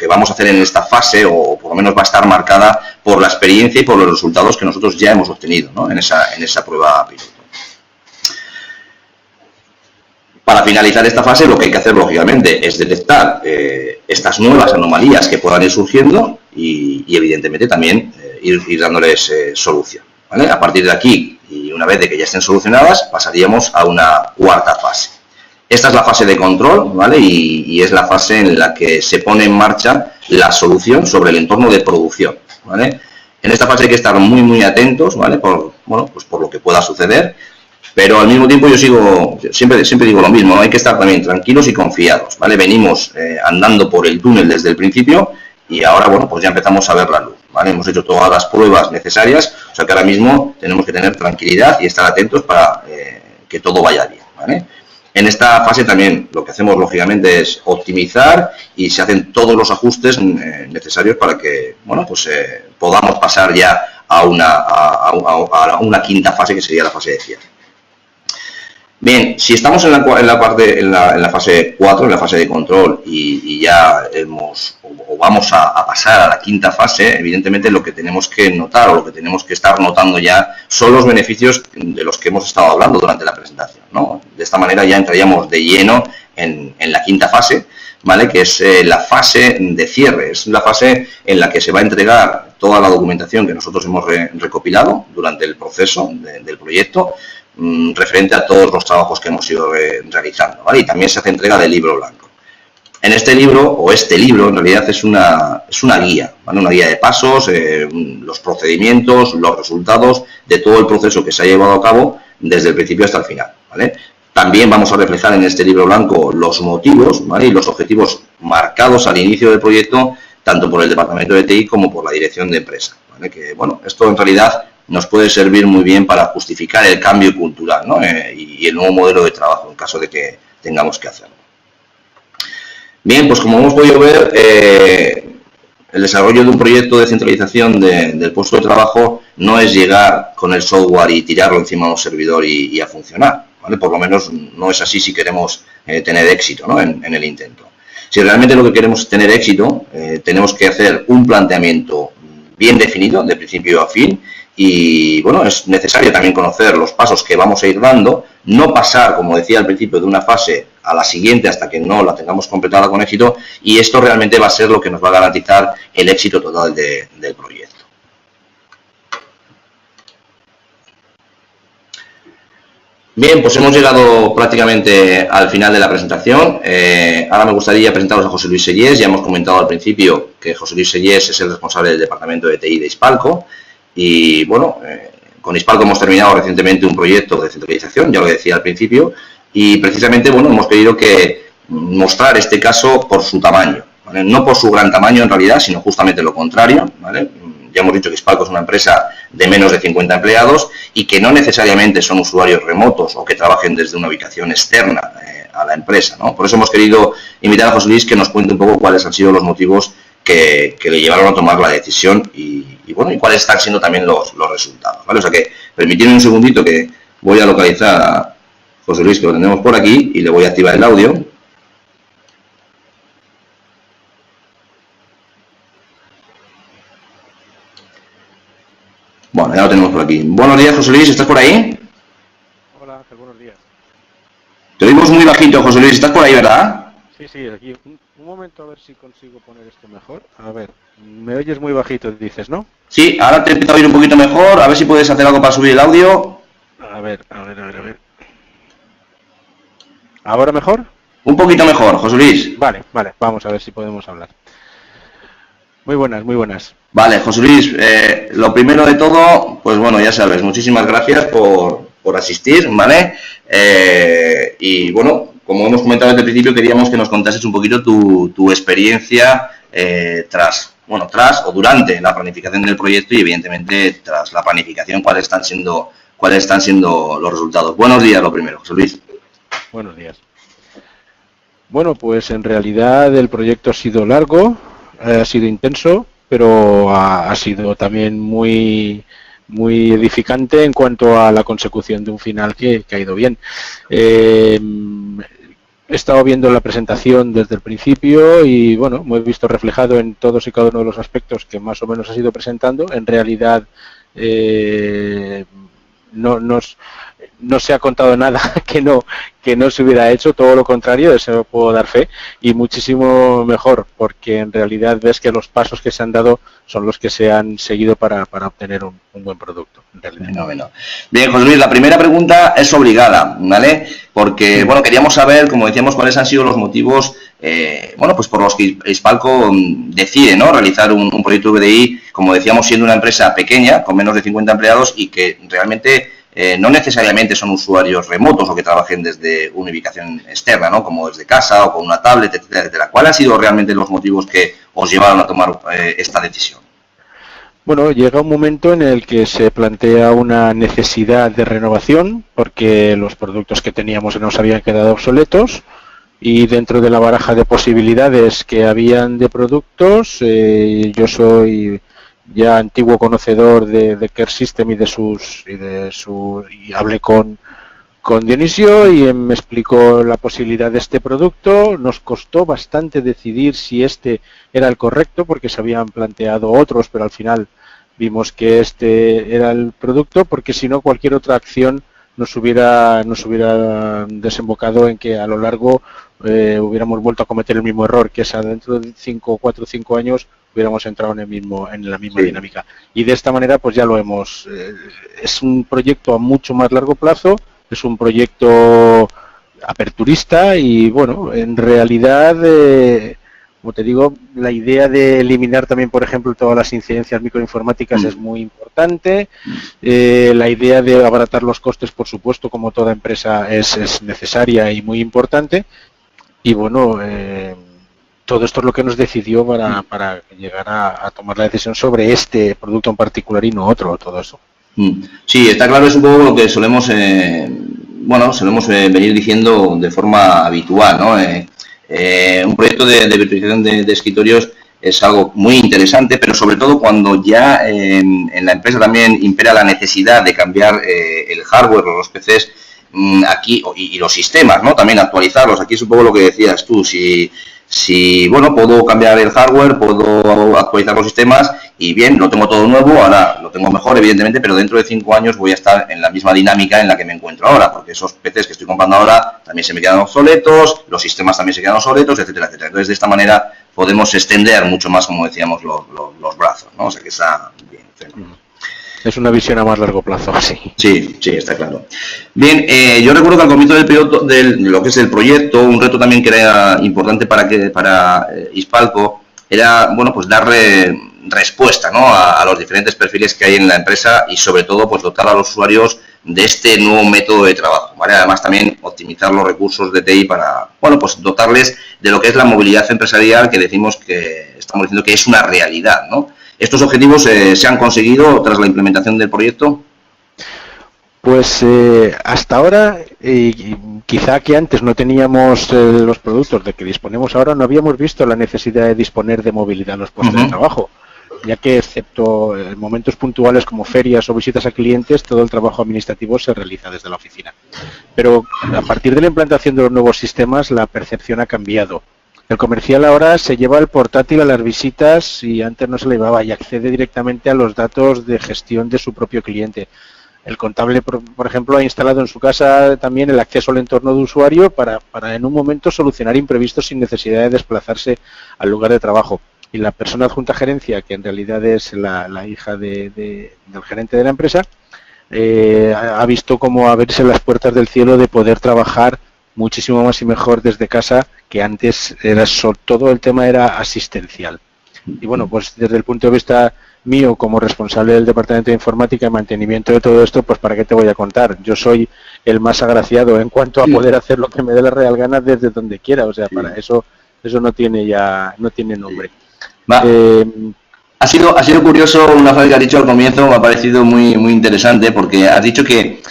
[SPEAKER 1] vamos a hacer en esta fase, o por lo menos va a estar marcada por la experiencia y por los resultados que nosotros ya hemos obtenido, ¿no?, en esa prueba piloto. Para finalizar esta fase, lo que hay que hacer, lógicamente, es detectar estas nuevas anomalías que puedan ir surgiendo y evidentemente, también ir dándoles solución, ¿vale? A partir de aquí, y una vez de que ya estén solucionadas, pasaríamos a una cuarta fase. Esta es la fase de control, ¿vale? Y es la fase en la que se pone en marcha la solución sobre el entorno de producción, ¿vale? En esta fase hay que estar muy atentos, ¿vale? Por lo que pueda suceder. Pero al mismo tiempo yo siempre digo lo mismo, ¿no? Hay que estar también tranquilos y confiados, ¿vale? Venimos andando por el túnel desde el principio y ahora, bueno, pues ya empezamos a ver la luz, ¿vale? Hemos hecho todas las pruebas necesarias, o sea que ahora mismo tenemos que tener tranquilidad y estar atentos para que todo vaya bien, ¿vale? En esta fase también lo que hacemos, lógicamente, es optimizar y se hacen todos los ajustes necesarios para que, bueno, pues podamos pasar ya a una quinta fase, que sería la fase de cierre. Bien, si estamos en la fase 4, en la fase de control, y ya vamos a pasar a la quinta fase, evidentemente lo que tenemos que notar, o lo que tenemos que estar notando ya, son los beneficios de los que hemos estado hablando durante la presentación, ¿no? De esta manera ya entraríamos de lleno en la quinta fase, ¿vale? Que es la fase de cierre, es la fase en la que se va a entregar toda la documentación que nosotros hemos recopilado durante el proceso del proyecto, referente a todos los trabajos que hemos ido realizando, ¿vale? Y también se hace entrega del libro blanco. En este libro en realidad es una guía, ¿vale? Una guía de pasos, los procedimientos, los resultados de todo el proceso que se ha llevado a cabo desde el principio hasta el final, ¿vale? También vamos a reflejar en este libro blanco los motivos, ¿vale?, y los objetivos marcados al inicio del proyecto, tanto por el departamento de TI como por la dirección de empresa, ¿vale? Que, bueno, esto en realidad nos puede servir muy bien para justificar el cambio cultural, ¿no?, y el nuevo modelo de trabajo en caso de que tengamos que hacerlo. Bien, pues como hemos podido ver, el desarrollo de un proyecto de centralización del puesto de trabajo no es llegar con el software y tirarlo encima de un servidor y a funcionar, ¿vale? Por lo menos no es así si queremos tener éxito, ¿no?, en el intento. Si realmente lo que queremos es tener éxito, tenemos que hacer un planteamiento bien definido, de principio a fin, y, bueno, es necesario también conocer los pasos que vamos a ir dando, no pasar, como decía al principio, de una fase a la siguiente hasta que no la tengamos completada con éxito, y esto realmente va a ser lo que nos va a garantizar el éxito total del proyecto. Bien, pues hemos llegado prácticamente al final de la presentación. Ahora me gustaría presentaros a José Luis Sellés. Ya hemos comentado al principio que José Luis Sellés es el responsable del departamento de TI de Hispalco. Y, bueno, con Hispalco hemos terminado recientemente un proyecto de centralización, ya lo decía al principio, y precisamente, bueno, hemos querido mostrar este caso por su tamaño, ¿vale? No por su gran tamaño en realidad, sino justamente lo contrario, ¿vale? ya hemos dicho que Hispalco es una empresa de menos de 50 empleados y que no necesariamente son usuarios remotos o que trabajen desde una ubicación externa a la empresa, ¿no? Por eso hemos querido invitar a José Luis que nos cuente un poco cuáles han sido los motivos que le llevaron a tomar la decisión y bueno, y cuáles están siendo también los resultados, ¿vale? O sea que, permitidme un segundito que voy a localizar a José Luis, que lo tenemos por aquí, y le voy a activar el audio. Bueno, ya lo tenemos por aquí. Buenos días, José Luis, ¿estás por ahí?
[SPEAKER 2] Hola Ángel, buenos días.
[SPEAKER 1] Te oímos muy bajito, José Luis, ¿estás por ahí, verdad?
[SPEAKER 2] Sí, aquí. Un momento a ver si consigo poner esto mejor. A ver, me oyes muy bajito, dices, ¿no?
[SPEAKER 1] Sí, ahora te empiezo a oír un poquito mejor, a ver si puedes hacer algo para subir el audio.
[SPEAKER 2] A ver. ¿Ahora mejor?
[SPEAKER 1] Un poquito mejor, José Luis.
[SPEAKER 2] Vale, vamos a ver si podemos hablar. Muy buenas.
[SPEAKER 1] Vale, José Luis, lo primero de todo, pues bueno, ya sabes, muchísimas gracias por asistir, ¿vale? Y bueno, como hemos comentado desde el principio, queríamos que nos contases un poquito tu experiencia tras o durante la planificación del proyecto y evidentemente tras la planificación, cuáles están siendo los resultados. Buenos días, lo primero, José Luis.
[SPEAKER 2] Buenos días. Bueno, pues en realidad el proyecto ha sido largo, ha sido intenso, pero ha sido también muy edificante en cuanto a la consecución de un final que ha ido bien. He estado viendo la presentación desde el principio y bueno, me he visto reflejado en todos y cada uno de los aspectos que más o menos has ido presentando. En realidad no se ha contado nada que no se hubiera hecho, todo lo contrario, de eso puedo dar fe, y muchísimo mejor, porque en realidad ves que los pasos que se han dado son los que se han seguido para obtener un buen producto.
[SPEAKER 1] Fenómeno. Bien, José Luis, la primera pregunta es obligada, ¿vale? Porque, bueno, queríamos saber, como decíamos, cuáles han sido los motivos, pues por los que Hispalco decide, ¿no?, realizar un proyecto VDI, como decíamos, siendo una empresa pequeña, con menos de 50 empleados y que realmente no necesariamente son usuarios remotos o que trabajen desde una ubicación externa, ¿no?, como desde casa o con una tablet, etcétera. ¿Cuáles han sido realmente los motivos que os llevaron a tomar esta decisión?
[SPEAKER 2] Bueno, llega un momento en el que se plantea una necesidad de renovación porque los productos que teníamos nos habían quedado obsoletos y dentro de la baraja de posibilidades que habían de productos, yo soy ya antiguo conocedor de Care System y hablé con Dionisio y me explicó la posibilidad de este producto. Nos costó bastante decidir si este era el correcto porque se habían planteado otros, pero al final vimos que este era el producto porque si no cualquier otra acción nos hubiera desembocado en que a lo largo hubiéramos vuelto a cometer el mismo error, que es dentro de 4 o 5 años hubiéramos entrado en la misma dinámica. Y de esta manera pues ya lo hemos... es un proyecto a mucho más largo plazo, es un proyecto aperturista y bueno, en realidad, como te digo, la idea de eliminar también, por ejemplo, todas las incidencias microinformáticas es muy importante. La idea de abaratar los costes, por supuesto, como toda empresa, es necesaria y muy importante. Y bueno, todo esto es lo que nos decidió para llegar a tomar la decisión sobre este producto en particular y no otro, todo eso.
[SPEAKER 1] Sí, está claro, es un poco lo que solemos venir diciendo de forma habitual, ¿no? Un proyecto de virtualización de escritorios es algo muy interesante, pero sobre todo cuando ya en la empresa también impera la necesidad de cambiar el hardware o los PCs aquí y los sistemas, ¿no? También actualizarlos. Aquí es un poco lo que decías tú, si puedo cambiar el hardware, puedo actualizar los sistemas y bien, lo tengo todo nuevo, ahora lo tengo mejor evidentemente, pero dentro de 5 años voy a estar en la misma dinámica en la que me encuentro ahora, porque esos PCs que estoy comprando ahora también se me quedan obsoletos, los sistemas también se quedan obsoletos, etcétera, etcétera. Entonces, de esta manera podemos extender mucho más, como decíamos, los brazos, ¿no? O sea que está bien.
[SPEAKER 2] Es una visión a más largo plazo, sí.
[SPEAKER 1] Sí, está claro. Bien, yo recuerdo que al comienzo del periodo de lo que es el proyecto, un reto también que era importante para Hispalco era, pues darle respuesta, ¿no?, a los diferentes perfiles que hay en la empresa y sobre todo, pues dotar a los usuarios de este nuevo método de trabajo, ¿vale? Además también optimizar los recursos de TI para, pues dotarles de lo que es la movilidad empresarial que estamos diciendo que es una realidad, ¿no? ¿Estos objetivos se han conseguido tras la implementación del proyecto?
[SPEAKER 2] Pues hasta ahora, quizá que antes no teníamos los productos de que disponemos ahora, no habíamos visto la necesidad de disponer de movilidad en los puestos de trabajo, ya que excepto en momentos puntuales como ferias o visitas a clientes, todo el trabajo administrativo se realiza desde la oficina. Pero a partir de la implantación de los nuevos sistemas, la percepción ha cambiado. El comercial ahora se lleva el portátil a las visitas y antes no se le llevaba y accede directamente a los datos de gestión de su propio cliente. El contable, por ejemplo, ha instalado en su casa también el acceso al entorno de usuario para en un momento solucionar imprevistos sin necesidad de desplazarse al lugar de trabajo. Y la persona adjunta a gerencia, que en realidad es la hija del gerente de la empresa, ha visto cómo abrirse las puertas del cielo de poder trabajar muchísimo más y mejor desde casa, que antes todo el tema era asistencial. Y bueno, pues desde el punto de vista mío como responsable del departamento de informática y mantenimiento de todo esto, pues para qué te voy a contar, yo soy el más agraciado en cuanto a poder hacer lo que me dé la real gana desde donde quiera, o sea, para eso no tiene nombre.
[SPEAKER 1] Ha sido curioso una frase que has dicho al comienzo, me ha parecido muy interesante, porque has dicho que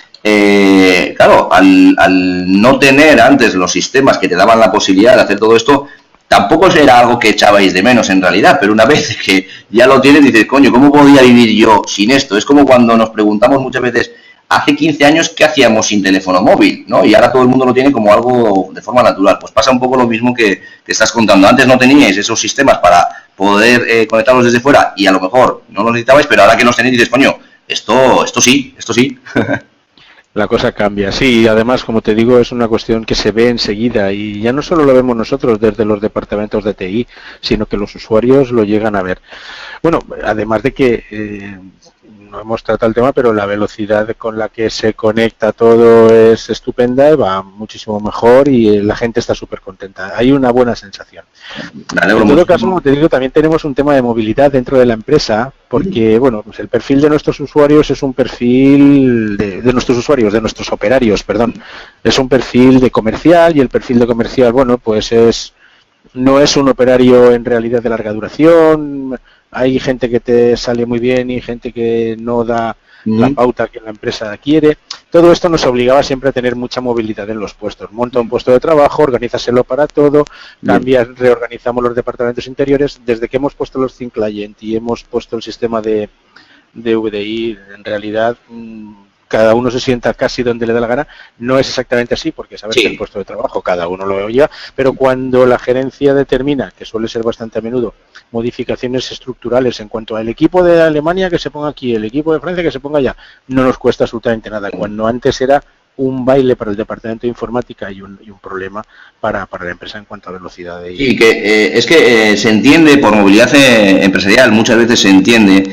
[SPEAKER 1] claro, al no tener antes los sistemas que te daban la posibilidad de hacer todo esto, tampoco era algo que echabais de menos en realidad, pero una vez que ya lo tienes, dices, coño, ¿cómo podía vivir yo sin esto? Es como cuando nos preguntamos muchas veces, hace 15 años, ¿qué hacíamos sin teléfono móvil? ¿No? Y ahora todo el mundo lo tiene como algo de forma natural. Pues pasa un poco lo mismo que estás contando. Antes no teníais esos sistemas para poder conectarlos desde fuera y a lo mejor no los necesitabais, pero ahora que los tenéis dices, coño, esto sí.
[SPEAKER 2] La cosa cambia, sí, y además, como te digo, es una cuestión que se ve enseguida y ya no solo lo vemos nosotros desde los departamentos de TI, sino que los usuarios lo llegan a ver. Bueno, además de que no hemos tratado el tema, pero la velocidad con la que se conecta todo es estupenda, va muchísimo mejor y la gente está súper contenta. Hay una buena sensación. En todo caso, como te digo, también tenemos un tema de movilidad dentro de la empresa, porque bueno, pues el perfil de nuestros usuarios es un perfil de nuestros operarios, perdón, es un perfil de comercial y el perfil de comercial, bueno, pues no es un operario en realidad de larga duración. Hay gente que te sale muy bien y gente que no da la pauta que la empresa quiere. Todo esto nos obligaba siempre a tener mucha movilidad en los puestos. Monta un puesto de trabajo, organízaselo para todo, reorganizamos los departamentos interiores. Desde que hemos puesto los Thin Client y hemos puesto el sistema de VDI, en realidad cada uno se sienta casi donde le da la gana. No es exactamente así, porque sabes que el puesto de trabajo cada uno lo oye, pero cuando la gerencia determina, que suele ser bastante a menudo, modificaciones estructurales en cuanto al equipo de Alemania que se ponga aquí, el equipo de Francia que se ponga allá, no nos cuesta absolutamente nada, cuando antes era un baile para el departamento de informática y un problema para la empresa en cuanto a velocidad de...
[SPEAKER 1] Y que es que se entiende por movilidad empresarial, muchas veces se entiende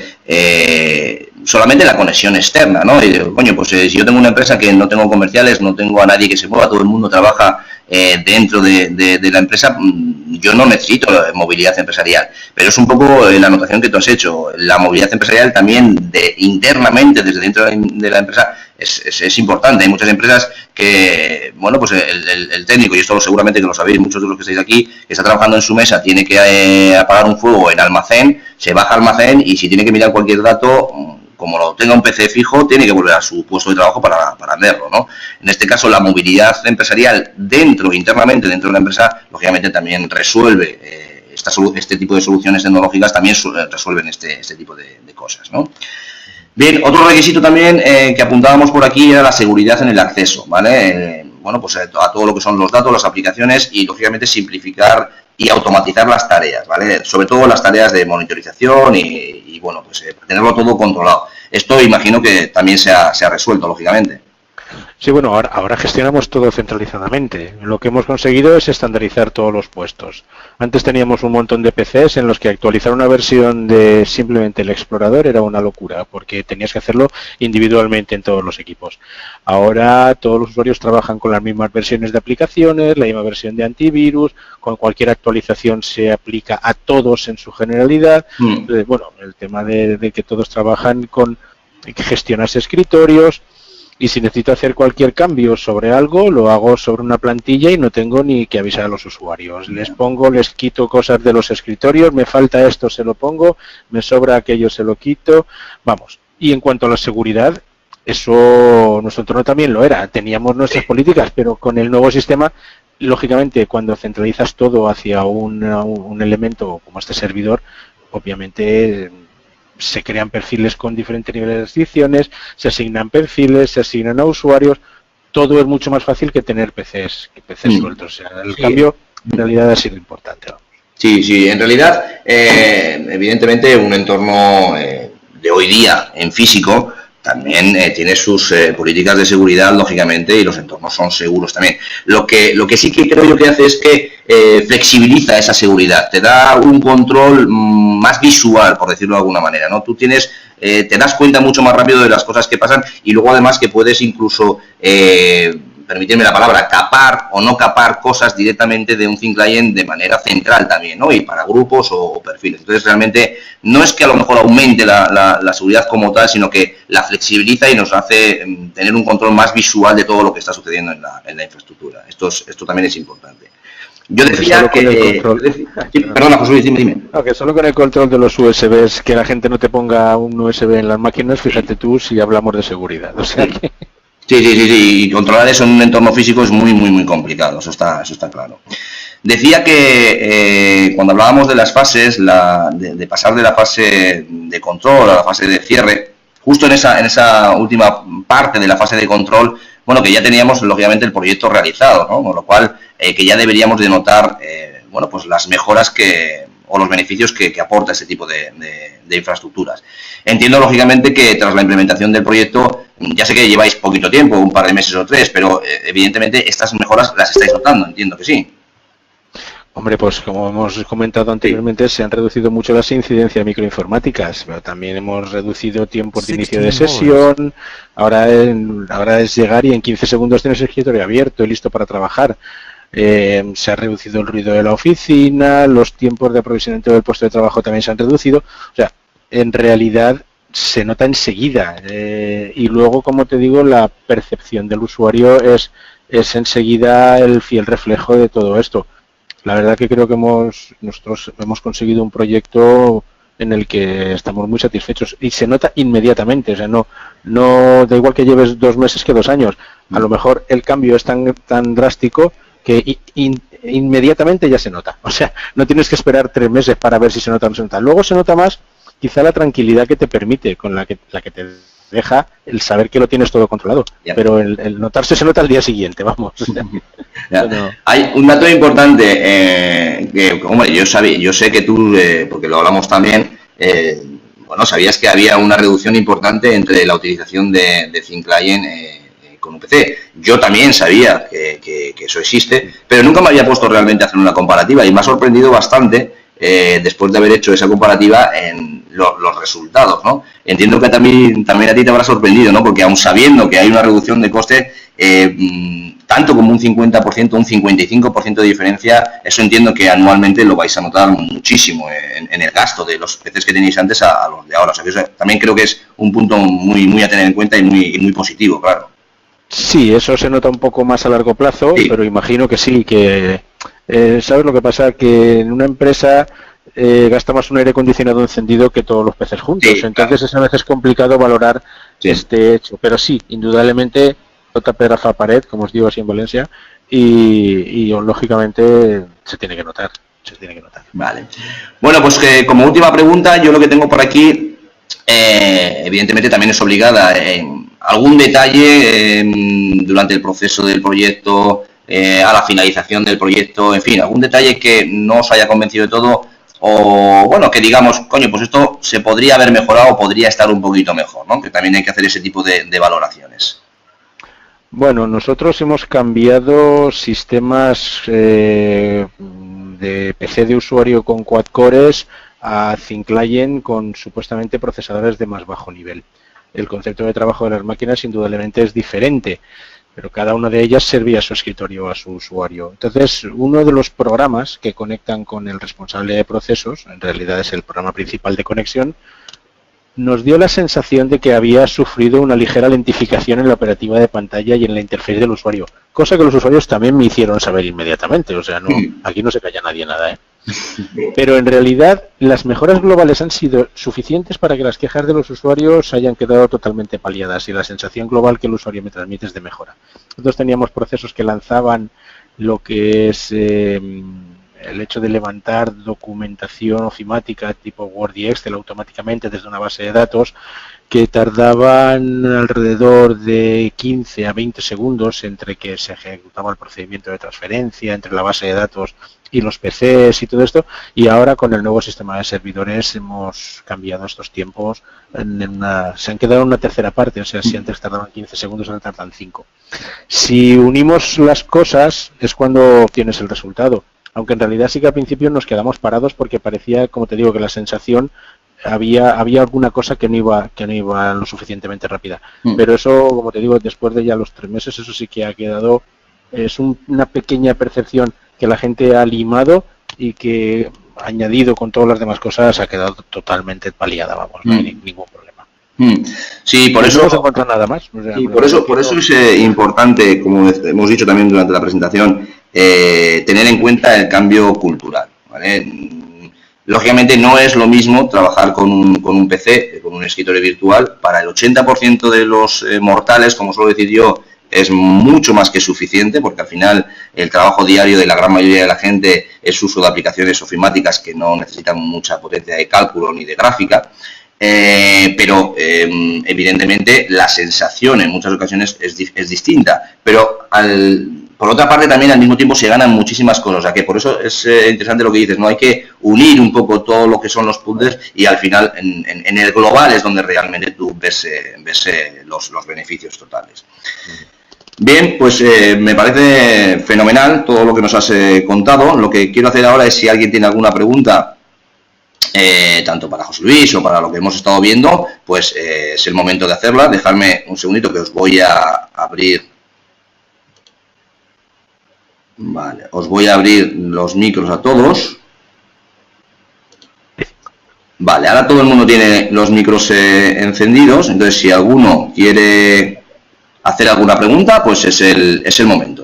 [SPEAKER 1] solamente la conexión externa, ¿no? Y digo, coño, pues si yo tengo una empresa que no tengo comerciales, no tengo a nadie que se mueva, todo el mundo trabaja dentro de la empresa, yo no necesito movilidad empresarial. Pero es un poco la anotación que tú has hecho. La movilidad empresarial también internamente, desde dentro de la empresa, es importante. Hay muchas empresas que, bueno, pues el técnico, y esto seguramente que lo sabéis muchos de los que estáis aquí, que está trabajando en su mesa, tiene que apagar un fuego en almacén, se baja al almacén y si tiene que mirar cualquier dato, como lo tenga un PC fijo, tiene que volver a su puesto de trabajo para verlo, ¿no? En este caso, la movilidad empresarial internamente dentro de la empresa, lógicamente también resuelve este tipo de soluciones tecnológicas, también resuelven este tipo de cosas, ¿no? Bien, otro requisito también que apuntábamos por aquí era la seguridad en el acceso, ¿vale? Bueno, pues a todo lo que son los datos, las aplicaciones y, lógicamente, simplificar y automatizar las tareas, ¿vale? Sobre todo las tareas de monitorización y bueno, pues tenerlo todo controlado. Esto imagino que también se ha resuelto, lógicamente.
[SPEAKER 2] Sí, bueno, ahora gestionamos todo centralizadamente. Lo que hemos conseguido es estandarizar todos los puestos. Antes teníamos un montón de PCs en los que actualizar una versión de simplemente el explorador era una locura, porque tenías que hacerlo individualmente en todos los equipos. Ahora todos los usuarios trabajan con las mismas versiones de aplicaciones, la misma versión de antivirus, con cualquier actualización se aplica a todos en su generalidad. Bueno, el tema de que todos trabajan con gestionarse escritorios. Y si necesito hacer cualquier cambio sobre algo, lo hago sobre una plantilla y no tengo ni que avisar a los usuarios. Les pongo, les quito cosas de los escritorios, me falta esto, se lo pongo, me sobra aquello, se lo quito. Vamos. Y en cuanto a la seguridad, eso nuestro entorno también lo era. Teníamos nuestras políticas, pero con el nuevo sistema, lógicamente, cuando centralizas todo hacia un elemento como este servidor, obviamente se crean perfiles con diferentes niveles de restricciones, se asignan perfiles, se asignan a usuarios, todo es mucho más fácil que tener PCs sueltos. O sea, el cambio en realidad ha sido importante.
[SPEAKER 1] Sí, en realidad, evidentemente, un entorno de hoy día en físico también tiene sus políticas de seguridad, lógicamente, y los entornos son seguros también. Lo que sí que creo yo que hace es que flexibiliza esa seguridad, te da un control más visual, por decirlo de alguna manera, ¿no? Tú tienes, te das cuenta mucho más rápido de las cosas que pasan y luego además que puedes incluso, permitirme la palabra, capar o no capar cosas directamente de un thin client de manera central también, ¿no? Y para grupos o perfiles. Entonces, realmente, no es que a lo mejor aumente la seguridad como tal, sino que la flexibiliza y nos hace tener un control más visual de todo lo que está sucediendo en la infraestructura. Esto también es importante. Yo decía que... Perdona, José Luis, dime.
[SPEAKER 2] No, que solo con el control de los USBs, que la gente no te ponga un USB en las máquinas, fíjate tú si hablamos de seguridad. O sea que...
[SPEAKER 1] Sí, y controlar eso en un entorno físico es muy complicado, eso está claro. Decía que cuando hablábamos de las fases, de pasar de la fase de control a la fase de cierre, justo en esa última parte de la fase de control, bueno, que ya teníamos lógicamente el proyecto realizado, ¿no? Con lo cual que ya deberíamos de notar, bueno, pues las mejoras o los beneficios que aporta ese tipo de infraestructuras. Entiendo, lógicamente, que tras la implementación del proyecto, ya sé que lleváis poquito tiempo, un par de meses o 3, pero evidentemente estas mejoras las estáis notando, entiendo que sí.
[SPEAKER 2] Hombre, pues como hemos comentado anteriormente, se han reducido mucho las incidencias microinformáticas, pero también hemos reducido tiempos de inicio de sesión. Ahora es llegar y en 15 segundos tienes el escritorio abierto y listo para trabajar. Se ha reducido el ruido de la oficina, los tiempos de aprovisionamiento del puesto de trabajo también se han reducido. O sea, en realidad se nota enseguida. Y luego, como te digo, la percepción del usuario es enseguida el fiel reflejo de todo esto. La verdad que creo que nosotros hemos conseguido un proyecto en el que estamos muy satisfechos y se nota inmediatamente. O sea, no da igual que lleves 2 meses que 2 años. A lo mejor el cambio es tan drástico que inmediatamente ya se nota. O sea, no tienes que esperar 3 meses para ver si se nota o no se nota. Luego se nota más quizá la tranquilidad que te permite, con la que te deja el saber que lo tienes todo controlado. Ya. Pero el notarse se nota al día siguiente, vamos.
[SPEAKER 1] Bueno. Hay un dato importante que, hombre, yo sé que tú, porque lo hablamos también, bueno, sabías que había una reducción importante entre la utilización de thin client con un PC. Yo también sabía que eso existe, pero nunca me había puesto realmente a hacer una comparativa y me ha sorprendido bastante después de haber hecho esa comparativa en los resultados, ¿no? Entiendo que también a ti te habrá sorprendido, ¿no? Porque aun sabiendo que hay una reducción de coste, tanto como un 50%, un 55% de diferencia, eso entiendo que anualmente lo vais a notar muchísimo en el gasto de los PCs que tenéis antes a los de ahora. O sea, que eso también creo que es un punto muy a tener en cuenta y muy positivo, claro.
[SPEAKER 2] Sí, eso se nota un poco más a largo plazo, sí. Pero imagino que sí, que ¿sabes lo que pasa? Que en una empresa gasta más un aire acondicionado encendido que todos los PCs juntos, sí, entonces es a veces complicado valorar este hecho, pero sí, indudablemente otra pedra fa pared, como os digo así en Valencia, y lógicamente se tiene que notar.
[SPEAKER 1] Vale. Bueno, pues como última pregunta, yo lo que tengo por aquí, evidentemente también es obligada, algún detalle durante el proceso del proyecto, a la finalización del proyecto, en fin, algún detalle que no os haya convencido de todo, o bueno, que digamos, coño, pues esto se podría haber mejorado o podría estar un poquito mejor, ¿no? Que también hay que hacer ese tipo de valoraciones.
[SPEAKER 2] Bueno, nosotros hemos cambiado sistemas de PC de usuario con quad-cores a thin client con supuestamente procesadores de más bajo nivel. El concepto de trabajo de las máquinas indudablemente es diferente, pero cada una de ellas servía a su escritorio, a su usuario. Entonces, uno de los programas que conectan con el responsable de procesos, en realidad es el programa principal de conexión, nos dio la sensación de que había sufrido una ligera lentificación en la operativa de pantalla y en la interfaz del usuario, cosa que los usuarios también me hicieron saber inmediatamente, o sea, no, aquí no se calla nadie nada, ¿eh? Pero en realidad las mejoras globales han sido suficientes para que las quejas de los usuarios hayan quedado totalmente paliadas y la sensación global que el usuario me transmite es de mejora. Nosotros teníamos procesos que lanzaban lo que es el hecho de levantar documentación ofimática tipo Word y Excel automáticamente desde una base de datos que tardaban alrededor de 15 a 20 segundos entre que se ejecutaba el procedimiento de transferencia entre la base de datos y los PCs y todo esto, y ahora con el nuevo sistema de servidores hemos cambiado estos tiempos, se han quedado en una tercera parte, o sea, si antes tardaban 15 segundos, ahora tardan 5. Si unimos las cosas es cuando obtienes el resultado, aunque en realidad sí que al principio nos quedamos parados porque parecía, como te digo, que la sensación había alguna cosa que no iba lo suficientemente rápida. Pero eso, como te digo, después de ya los 3 meses, eso sí que ha quedado, es una pequeña percepción que la gente ha limado y que añadido con todas las demás cosas ha quedado totalmente paliada, vamos, no hay ningún problema.
[SPEAKER 1] Sí, por eso
[SPEAKER 2] no se encuentra nada más. O sea,
[SPEAKER 1] sí, por eso es importante, como hemos dicho también durante la presentación, tener en cuenta el cambio cultural, ¿vale? Lógicamente no es lo mismo trabajar con un PC, con un escritorio virtual. Para el 80% de los mortales, como suelo decir yo, es mucho más que suficiente, porque al final el trabajo diario de la gran mayoría de la gente es uso de aplicaciones ofimáticas que no necesitan mucha potencia de cálculo ni de gráfica. Pero evidentemente la sensación en muchas ocasiones es distinta, pero por otra parte también al mismo tiempo se ganan muchísimas cosas, o sea que por eso es interesante lo que dices, no hay que unir un poco todo lo que son los puzzles y al final en el global es donde realmente tú ves los beneficios totales. Bien, pues me parece fenomenal todo lo que nos has contado. Lo que quiero hacer ahora es, si alguien tiene alguna pregunta, tanto para José Luis o para lo que hemos estado viendo, pues es el momento de hacerla. Dejadme un segundito que os voy a abrir. Vale, os voy a abrir los micros a todos. Vale, ahora todo el mundo tiene los micros encendidos, entonces si alguno quiere hacer alguna pregunta, pues es el momento.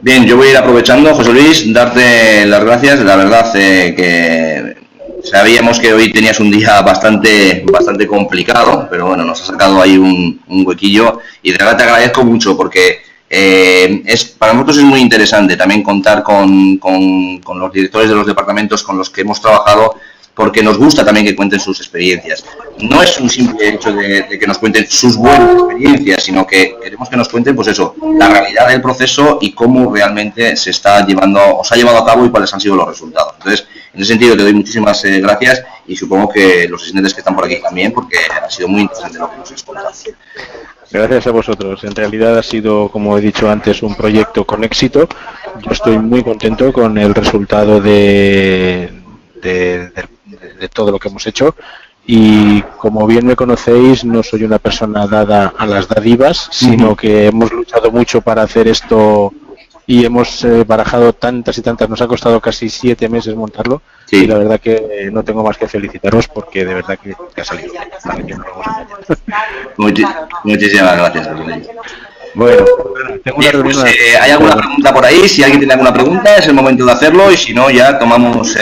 [SPEAKER 1] Bien, yo voy a ir aprovechando, José Luis, darte las gracias. La verdad que sabíamos que hoy tenías un día bastante complicado, pero bueno, nos ha sacado ahí un huequillo y de verdad te agradezco mucho porque para nosotros es muy interesante también contar con los directores de los departamentos con los que hemos trabajado, porque nos gusta también que cuenten sus experiencias. No es un simple hecho de que nos cuenten sus buenas experiencias, sino que queremos que nos cuenten, pues eso, la realidad del proceso y cómo realmente se ha llevado a cabo y cuáles han sido los resultados. Entonces, en ese sentido te doy muchísimas gracias y supongo que los asistentes que están por aquí también, porque ha sido muy interesante lo que nos has contado.
[SPEAKER 2] Gracias a vosotros. En realidad ha sido, como he dicho antes, un proyecto con éxito. Yo estoy muy contento con el resultado de todo lo que hemos hecho y como bien me conocéis, no soy una persona dada a las dádivas, sino que hemos luchado mucho para hacer esto y hemos barajado tantas y tantas, nos ha costado casi 7 meses montarlo. Sí. Y la verdad que no tengo más que felicitaros porque de verdad que ha salido.
[SPEAKER 1] Muchísimas gracias.
[SPEAKER 2] Bueno, tengo una reunión.
[SPEAKER 1] Pues, ¿hay alguna pregunta por ahí? Si alguien tiene alguna pregunta es el momento de hacerlo y si no ya tomamos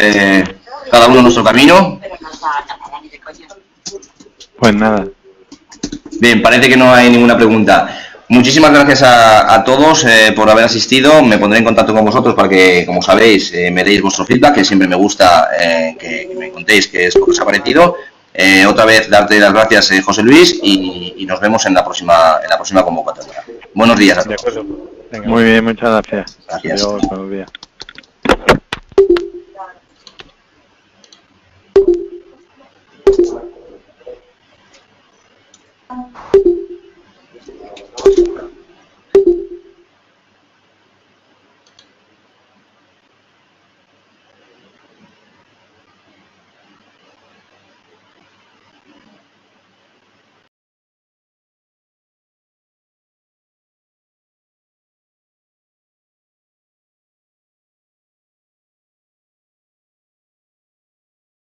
[SPEAKER 1] cada uno nuestro camino.
[SPEAKER 2] Pues nada.
[SPEAKER 1] Bien, parece que no hay ninguna pregunta. Muchísimas gracias a todos por haber asistido. Me pondré en contacto con vosotros para que, como sabéis, me deis vuestro feedback, que siempre me gusta que me contéis qué es lo que os ha parecido. Otra vez darte las gracias, José Luis, y nos vemos en la próxima convocatoria. Buenos días a todos.
[SPEAKER 2] Muy bien, muchas gracias.
[SPEAKER 1] Gracias.
[SPEAKER 2] Adiós, buenos días.